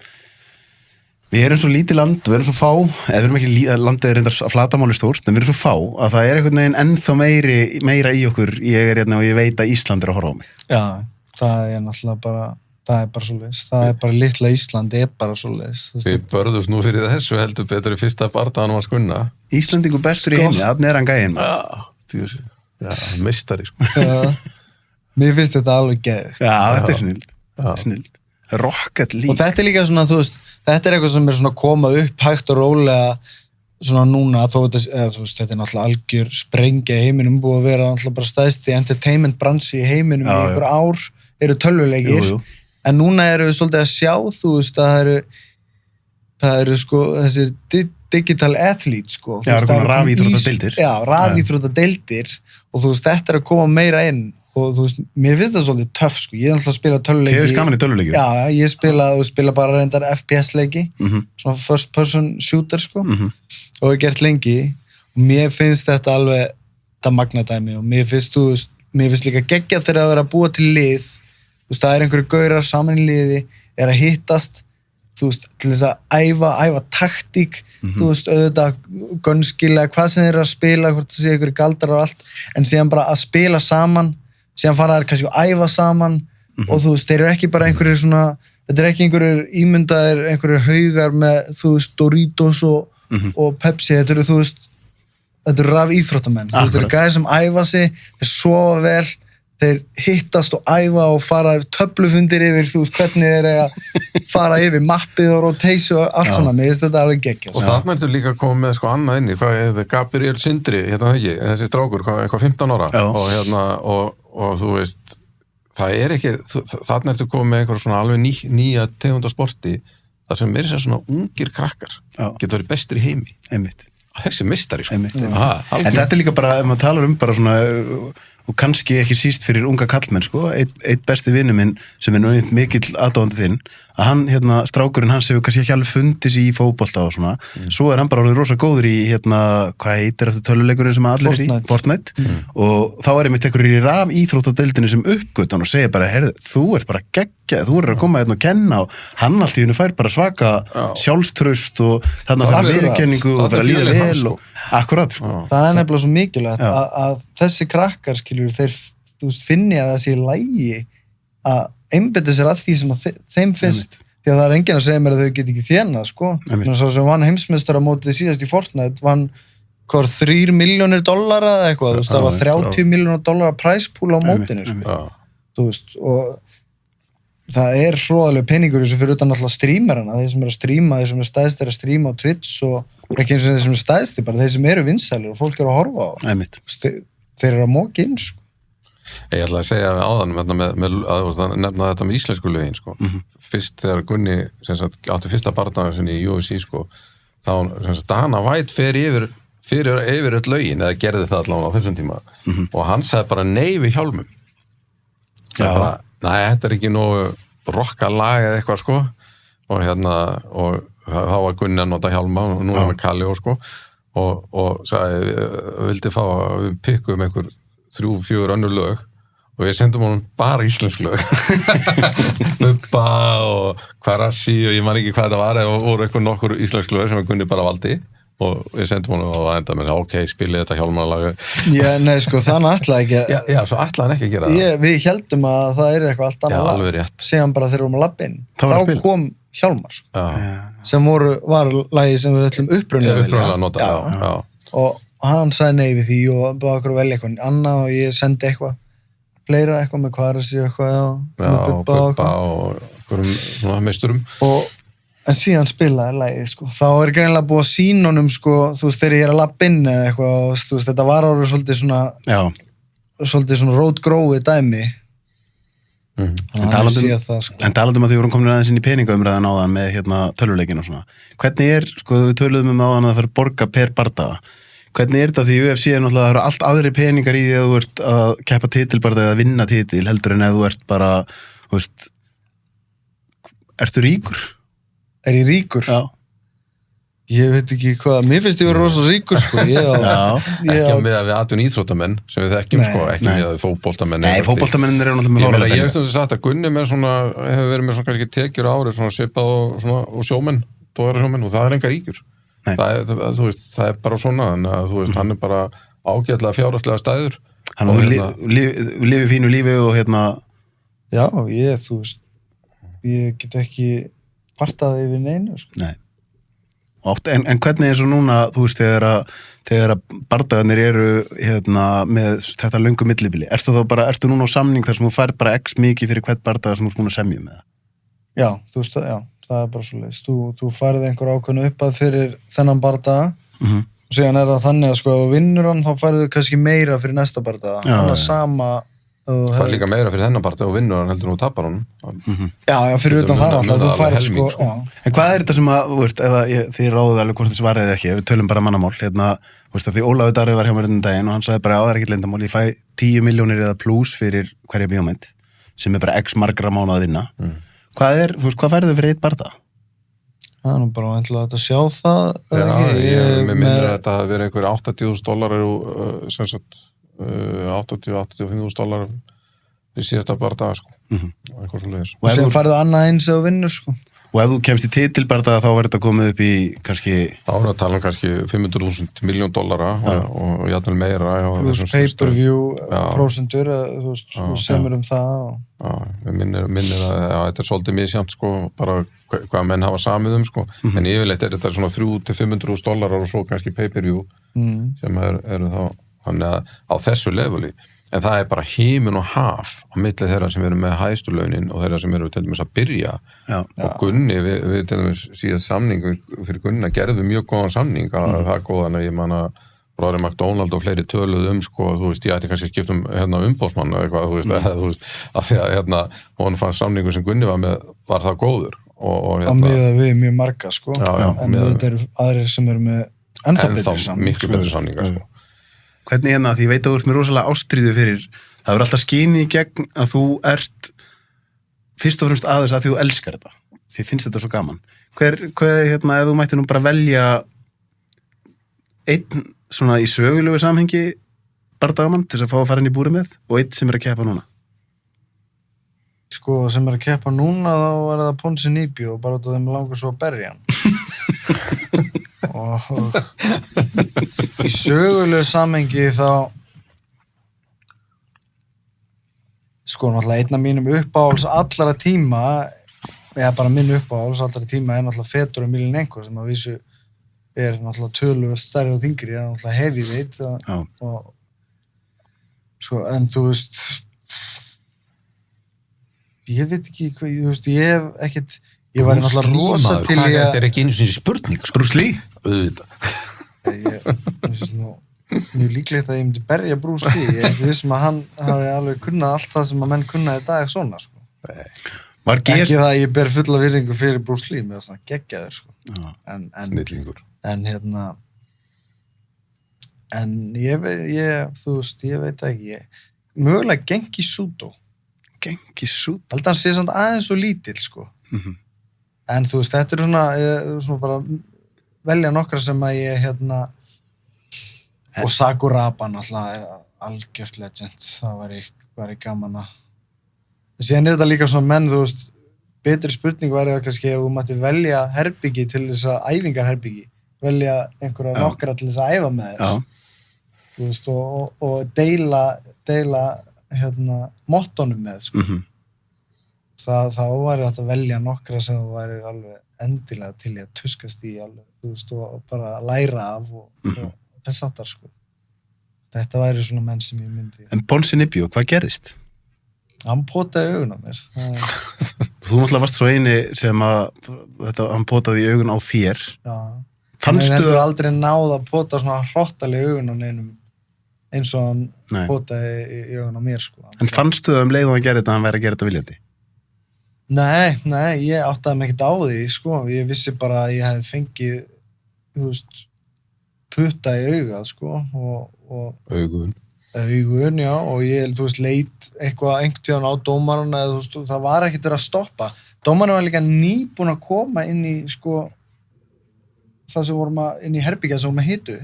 Við erum svo lítið land, við erum svo fá, við erum ekki landið reyndar að flatamáli stórt, en við erum svo fá að það einhvern veginn ennþá meira í okkur, ég og ég veit að Ísland að horfa á mig. Já, það náttúrulega bara það bara svoleiðis, það bara litla Ísland bara svoleiðis. Við börðumst nú fyrir þessu heldur betur í fyrsta bardaðan var Gunna. Íslandingur bestur í heimi, þannig hann gæinn. Já, meistari sko. Mér finnst þetta alveg geðist. Já, þetta snill. Rocket League. Og þetta líka svona, þú veist, þetta eitthvað sem svona koma upp hægt og rólega svona núna, þó þetta náttúrulega algjör sprengja í heiminum, búið að vera náttúrulega bara stæðsti entertainment bransi í heiminum í einhver ár, eru tölvuleikir. En núna erum við svolítið að sjá, þú veist, það eru sko, þessir digital athletes, sko. Já, það eru rafíþróttadeildir. Já, rafíþróttadeildir og þú veist, þetta að koma meira inn og þú veist, mér finnst það svolítið töff, sko. Ég náttúrulega að spila tölvuleiki. Þið hefur gaman í tölvuleiki? Já, ég spila bara reyndar FPS-leiki, svona first person shooter, sko. Og ég gert lengi og mér finnst þetta alveg það magnadæmi og mér finnst líka geggjað þegar að vera að búa til lið. Þú veist, það einhverju gaurar saman í liði, að hittast, þú veist, til þess að æfa taktík, þú veist, auðvitað, gunskill eða hvað sem þeir að spila, hvort það sé einhverju galdrar og allt, en síðan bara að spila saman, síðan fara þær kannski að æfa saman og þú veist, þeir eru ekki bara einhverju svona, þetta ekki einhverju ímyndaðir, einhverju haugar með, þú veist, Doritos og Pepsi, þetta eru, þú veist, þetta eru rafíþróttamenn, þú veist, þetta eru gæðir sem æfa sig, þeir sofa vel, þeir hittast og æfa og fara töflufundir yfir, þú veist, hvernig þeir að fara yfir mappið og rotation og allt svona, mér finnst þetta alveg geggjað. Og þarna ertu líka að koma með sko annað inni, Gabriel Sindri, ekki, þessi strákur, eitthvað 15 ára og þú veist, það ekki, þarna ertu að koma með eitthvað svona alveg nýja tegunda sporti, þar sem sér svona ungir krakkar, getur verið bestir í heimi. Einmitt. Þessi meistari, sko. En þetta líka bara, ef maður talar bara svona og kannski ekki síst fyrir unga kallmenn sko, einn besti vinur minn sem nú mikill aðdáandi þinn að hann, strákurinn hans hefur kannski ekki alveg fundið sér í fótbolta og svona svo hann bara orðið rosa góður í, hvað heitir eftir töluleikurinn sem allir er í? Fortnite. Og þá einmitt einhverjir í rafíþróttadeildinni sem uppgötan og segir bara, heyrðu, þú ert bara geggjað, þú að koma og kenna og hann allt í hennu fær bara svaka sjálfstraust og þarna fær viðurkenningu og fær að líða vel og akkurat sko. Það nefnilega svo mikilvægt að þessi krakkar, skilur, þeir, þú veist, finni að það sé í lagi að einbeita sér að því sem að þeim finnst því að það enginn að segja mér að þau get ekki þjenað, sko. Svo sem vann heimsmeistaramótið síðast í Fortnite vann 3 milljónir dollara eða eitthvað, þú veist, það var 30 milljónir dollara price pool á mótinu, sko. Þú veist, og það hróðalega peningur þessu fyrir utan alltaf streamerana, þeir sem að streama, þeir sem stæðst að streama á Twitch og ekki eins og þeir sem stæðst, bara þeir sem eru vinsælir og fólk að horfa á. Þeir að móka inn, sko. Ég ætla að segja áðan að nefna þetta með íslensku lögin, sko. Fyrst þegar Gunni átti fyrsta barndagar sinni í UFC, sko, þá Dana White fer yfir fyrir yfir öll lögin eða gerði það allavega á þessum tíma og hann sagði bara nei við hjálmum bara, nei, þetta ekki nógu rocka lag eða eitthvað sko og og þá var Gunni að nota hjálma og núna með Kalli og sagði, vildi fá að við pikkum einhver 3-4 önnur lög og við sendum honum bara íslensk lög Bubba og Kvarassi og ég man ekki hvað þetta var eða voru eitthvað nokkur íslensk lög sem Gunni bara valdi og við sendum honum á enda með ok, spilið þetta hjálmarlag Já, nei, sko, þannig ætlaði ekki Já, svo ætlaði hann ekki að gera það Við heldum að það eitthvað allt annað Já, alveg rétt Síðan bara þegar við vorum að labba inn Þá kom Hjálmar, sko sem var lagið sem við ætlum upprunalega að nota, já og hann sagði nei við því og búið okkur að velja eitthvað annað og ég sendi eitthvað fleira eitthvað með Kvarassi eitthvað og Bubba og einhverjum svona meisturum en síðan spilaði lagið sko. Þá greinilega búið að sýna honum sko, þú veist þegar ég að labba inn eða eitthvað og þú veist þetta var orðið svolítið svona rótgróið dæmi En talandum að þið vorum komin aðeins inn í peningaumræðan áðan með tölvuleikin og svona hvernig sko við töluðum áðan að það fyrir borga per bardaga hvernig þetta því UFC náttúrulega það eru allt aðri peningar í því að þú ert að keppa titilbardaga eða vinna titil heldur en ef þú ert bara þú veist ertu ríkur? Er ég ríkur? Já Ég veit ekki hvað, mér finnst ég vera rosa ríkur sko ekki með að við atun íþróttamenn sem við þekkjum sko, ekki með að við fótboltamenn Nei, fótboltamenn eru náttúrulega með fárlega Ég veist þú sagt að Gunni með svona hefur verið með svona kannski tekjur árið svona svipað og sjómenn, tóðarsjómenn og það er enga ríkur þú veist, það er bara svona þannig að þú veist, hann er bara ágætlega fjárhagslega stæður Hann lifir fínu lífi og Já, þú veist ég get ekki kvartað yfir neinu sko. Nei En hvernig er svo núna, þú veist, þegar bardagarnir eru með þetta löngu millibili, ertu núna á samning þar sem þú fær bara x mikið fyrir hvert bardagar sem þú ert búin að semja með það? Já, þú veist, það er bara svo leiðist. Þú færið einhver ákveðnu uppað fyrir þennan bardaga og síðan er það þannig að sko, ef þú vinnur hann, þá færið þú kannski meira fyrir næsta bardaga. Þannig að sama... Það er líka meira fyrir þennan bardaga og vinnur hann heldur nú tapar hann. Já, fyrir utan það alltaf, þú færið sko... En hvað er þetta sem að, þú veist, þið ráðuð alveg hvort þið svarið ekki, ef við tölum bara mannamál, þú veist, því Ólafur Darri var hjá mér daginn og hann sagði bara, það er ekkert leyndamál, ég fæ 10 milljónir eða plus fyrir hverja bíómynd, sem er bara x margra mánuð að vinna. Hvað færið þið fyrir eitt bardaga? Það er nú bara vantilega að sjá það. Mér minnir þetta að vera einhver $80,000 sem sagt 80-85,000 í síðasta bardaga sko. Eitthvað svo leiðis. Og sem farið annað eins og vinnur sko. Og ef þú kemst í titilbardaga þá verður þetta komið upp í kannski... Þá er það að tala kannski $500,000 milljón og jafnvel meira. Pay-per-view, prósentur, þú semur það. Mér minnir að þetta er svolítið misjæmt sko, bara hvað menn hafa samið sko. En yfirleitt er þetta svona $300,000-500,000 og svo kannski pay-per-view sem eru þá þannig að á þessu leveli en það er bara hímun og haf á milli þeirra sem eru með hæstu launin og þeirra sem eru til dæmis að byrja og Gunni, við til dæmis síðan samning fyrir Gunni að gerðu mjög góðan samning að það er góðan að ég man að Bróðir McDonald og fleiri töluðu sko, þú veist, ég ætti kannski að skipta umbóðsmann eða eitthvað, þú veist, að því að hún fann samningu sem Gunni var með var það góður og á miðað við mjög marga sko en þetta eru aðrir sem eru með ennþá miklu betri samninga sko Hvernig því ég veit að þú ert með rosalega ástríðu fyrir, það er alltaf skini í gegn að þú ert fyrst og fremst aðeins að því þú elskar þetta, því finnst þetta svo gaman. Hvað ef þú mætti nú bara velja einn svona í sögulegu samhengi bardagamann til þess að fá að fara inn í búrið með og einn sem er að keppa núna? Sko, sem er að keppa núna þá er það Ponsi Nýbi og bara út af þeim langar svo að berja hann. Og í sögulegu samhengi þá sko náttúrulega einn af mínum uppáhalds allara tíma eða bara minn uppáhalds allara tíma er náttúrulega Fedor Emelianenko sem að vísu er náttúrulega töluvert stærri og þyngri er náttúrulega heavyweight og sko en þú veist ég veit ekki hvað þú veist ég hef ekkert ég var náttúrulega rosa til í að þetta er ekki einu sinni spurning Bruce Lee auðvitað ég finnst nú mjög líklegt að ég myndi berja Bruce Lee ég er vissum að hann hafi alveg kunnað allt það sem að menn kunnaði í dag svona sko. Ekki það að ég ber fulla virðingu fyrir Bruce Lee með svona geggjaður sko. en En þú veist, ég veit ekki, mögulega Genki Sudo. Genki Sudo? Held að hann sé samt aðeins svo lítill, sko. En þú veist, þetta svona bara velja nokkra sem að ég, og Sakuraba náttúrulega algjört legend, það var gaman að. Síðan þetta líka svona menn, þú veist, betri spurning væri það kannski ef þú mætti velja herbyggi til þess að æfingarherbyggi, velja einhverja nokkra til þess að æfa með þess. Þú veist, og deila mottonum með, sko. Þá væri þetta að velja nokkra sem þú væri alveg endilega til í að tuskast í alveg, þú veist, og bara læra af og þess aftar, sko. Þetta væri svona menn sem ég myndi. En Bonsi Nibio, hvað gerðist? Hann potaði augun á mér. Þú náttúrulega varst svo eini sem hann potaði í augun á þér. Já. Fannstu það? Hann aldrei náð að pota svona hrottalega augun á neinum eins og hann potaði í augun á mér, sko. En fannstu það leið og hann gerði þetta að hann væri að gera þetta viljandi? Nei, ég áttaði mig ekkert á því, sko. Ég vissi bara að ég hefði fengið, þú veist, putta í augað, sko. Augun, já, og ég, þú veist, leit einhvern tíðan á dómaran eða, þú veist, það var ekkert verið að stoppa. Dómaran var líka nýbúin að koma inn í, sko, það sem vorum inn í herbyggja sem vorum að hitu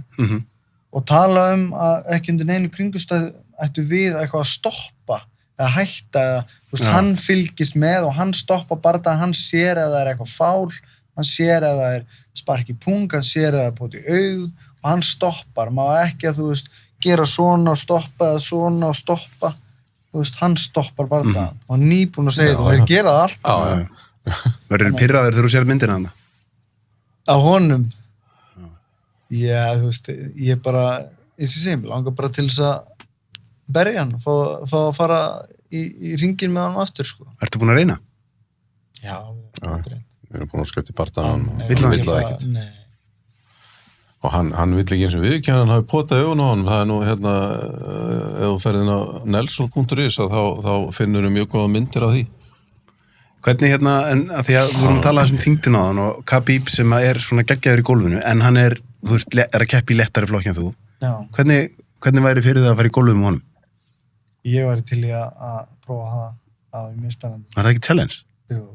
og tala að ekki undir neinu kringustæð ættu við eitthvað að stoppa eða hætta, þú veist, hann fylgist með og hann stoppa bara hann sér að það er eitthvað fál, hann sér að það er spark í pung, hann sér að það er poti í augð og hann stoppar, maður ekki að, þú veist, gera svona og stoppa eða svona og stoppa, þú veist, hann stoppar bara það og hann nýbúin að segja það og þeir gera það alltaf. Verður pirraður þegar þú sér myndina hann? Á honum? Já, þú veist, ég bara, ég langar bara til þess að berja hann, fá að fara í ringin með hann aftur, sko. Ertu búin að reyna? Já, við erum búin að skipta í bardaðan og vill það ekkert. Nei. Og hann vill ekki eins og viðkjann, hann hafi potað augun á hann, það er nú ef þú ferðin á nelson.is þá finnur við mjög góða myndir af því. Hvernig en að því að við vorum að tala þessum þyngdin á hann og Khabib sem er svona geggjaður í gólfinu, en hann er, þú veist, er að keppa í lettari flokki en þú. Já. Hvernig væri fyrir það að fara í gólfið með honum? Ég væri til í að prófa það, það er mjög spennandi. Var það ekki challenge? Jú.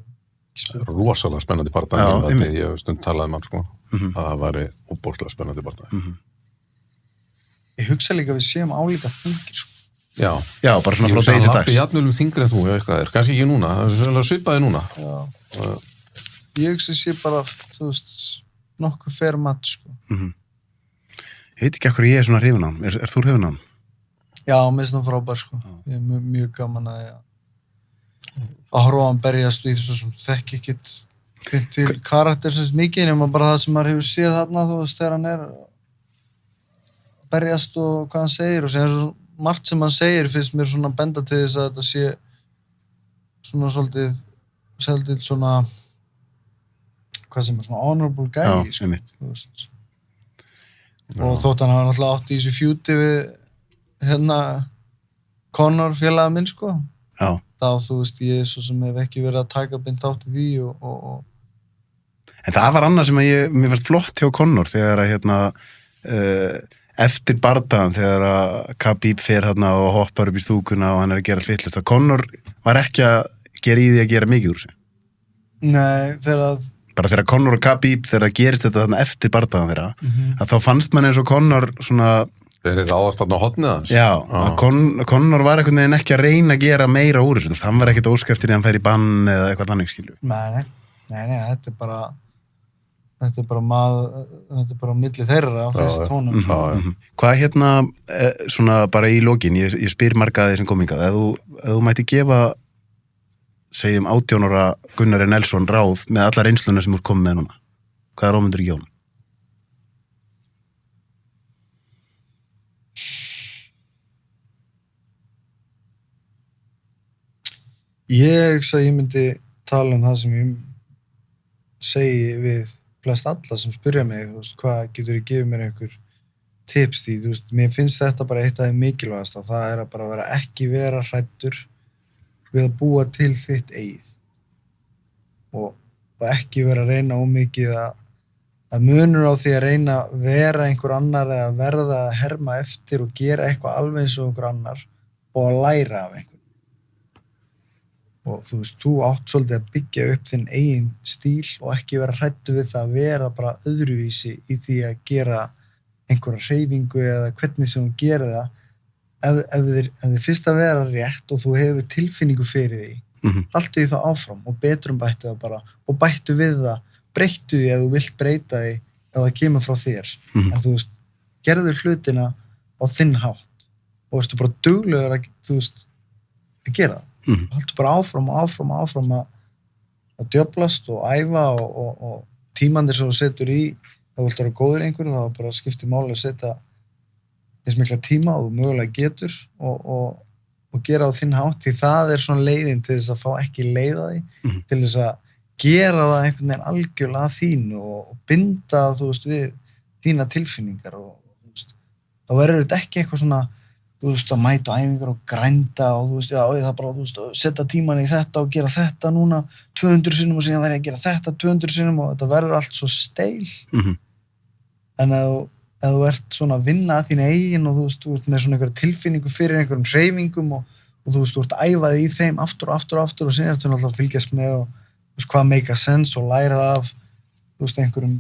Rosalega spennandi bardaði, ég stund talaði um hann, sko. Það væri óbóðslega spennandi bardaði. Ég hugsa líka að við séum álíka þungir, sko. Já, bara svona frá degi til dags. Ég jafnvelum þingri en þú, eitthvað er, kannski ekki núna, það er svipaði núna. Já. Ég hugsa að sé bara, þú veist, nokkuð fair mat, sko. Ég veit ekki ekkur ég er svona hrifin á hann. Er þú hrifin á hann? Já, mér finnst það frábær, sko. Ég er mjög gaman að horfa á hann berjast í þessu sem þekki ekkit til karakter sem mikið, nema bara það sem maður hefur séð þarna, þú veist, þegar hann er berjast og hvað hann segir og segir svo margt sem hann segir finnst mér svona benda til þess að þetta sé svona svolítið svona hvað sem er svona honorable guy, sko, þú veist. Og þótt hann hafa náttúrulega átt í þessu fjúti við Conor félaga minn, sko. Já. Þá, þú veist, ég svo sem hef ekki verið að taka beint þátt í því og En það var annað sem mér fannst flott hjá Conor þegar að eftir bardaðan þegar að Khabib fer hérna og hoppar upp í stúkuna og hann er að gera vitlaust að Conor var ekki að gera í því að gera mikið úr sig. Nei, þegar Conor og Khabib þegar það gerist þetta þarna eftir bardaðan þeirra að þá fannst mann eins og Conor svona þeir eru ráðast þarna á hornið hans. Já, að Conor var einhvern veginn ekki að reyna að gera meira úr þessu, hann var ekkert óskæftir í að hann fer í bann eða eitthvað þannig, skilju. Nei, þetta er bara milli þeirra fyrst honum. Hvað svona bara í lokin, ég spyr marga þeir sem kom hingað, ef þú mætti gefa, segjum 18 ára Gunnari Nelson ráð með alla reynsluna sem þú komið með núna, hvað ráð myndir ekki á hann? Ég hugsa að ég myndi tala um það sem ég segi við flest alla sem spyrja mig, þú veist, hvað getur ég gefið mér einhver tips því, þú veist, mér finnst þetta bara eitt af því mikilvægast og það er að bara ekki vera hræddur við að búa til þitt eigið og ekki vera að reyna ómikið að munur á því að reyna að vera einhver annar eða verða að herma eftir og gera eitthvað alveg eins og einhver annar og að læra af einhvern. Og þú veist, þú átt svolítið að byggja upp þinn eigin stíl og ekki vera hræddur við það að vera bara öðruvísi í því að gera einhverja hreyfingu eða hvernig sem þú gerir það ef þið fyrst að vera rétt og þú hefur tilfinningu fyrir því haltu því þá áfram og betrum bættu það bara og bættu við það, breyttu því að þú vilt breyta því ef það kemur frá þér en þú veist, gerðu hlutina á þinn hátt og veistu bara duglegur að, þú veist, að gera það haltu bara áfram að djöflast og æfa og tímandir sem þú setur í þá viltu vera góður einhverju, þá bara skiptir máli að setja þess mikla tíma og þú mögulega getur og gera á þinn hátt því það er svona leiðin til þess að fá ekki leiða því til þess að gera það einhvern veginn algjörlega þínu og binda þú veist við þína tilfinningar og þú veist, þá verður þetta ekki eitthvað svona þú veist að mæta æfingar og grænda og þú veist, já, það bara, þú veist, setja tíman í þetta og gera þetta núna 200 sinnum og síðan verður ég að gera þetta 200 sinnum og þetta verður allt svo steil en ef þú ert svona að vinna að þín eigin og þú veist, þú ert með svona einhverja tilfinningu fyrir einhverjum hreyfingum og þú veist, þú ert æfaði í þeim aftur og síðan ertu náttúrulega að fylgjast með og þú veist, hvað make a sense og læra af þú veist, einhverjum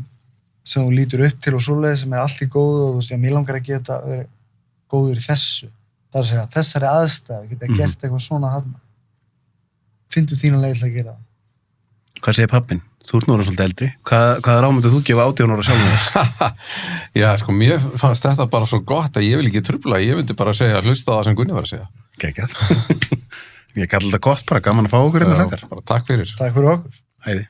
sem þú lítur upp til og svoleiðis sem allt í góðu og þú veist, mér langar að geta verið góður í þessu. Það er að segja, þessari aðstæðu geta gert eitthvað svona þarna. Finndu þína leið til að gera það. Hvað segir pappinn? Þú ert núna svolítið eldri. Hvað ráðmyndu þú gefa 18 ára sjálfum þér? Já, sko, mér fannst þetta bara svo gott að ég vil ekki trufla. Ég myndi bara segja, hlusta á það sem Gunni var að segja. Geggjað. Ég kalli þetta gott bara, gaman að fá okkur hérna fekkar. Bara takk fyrir. Takk fyrir okkur. Hæði.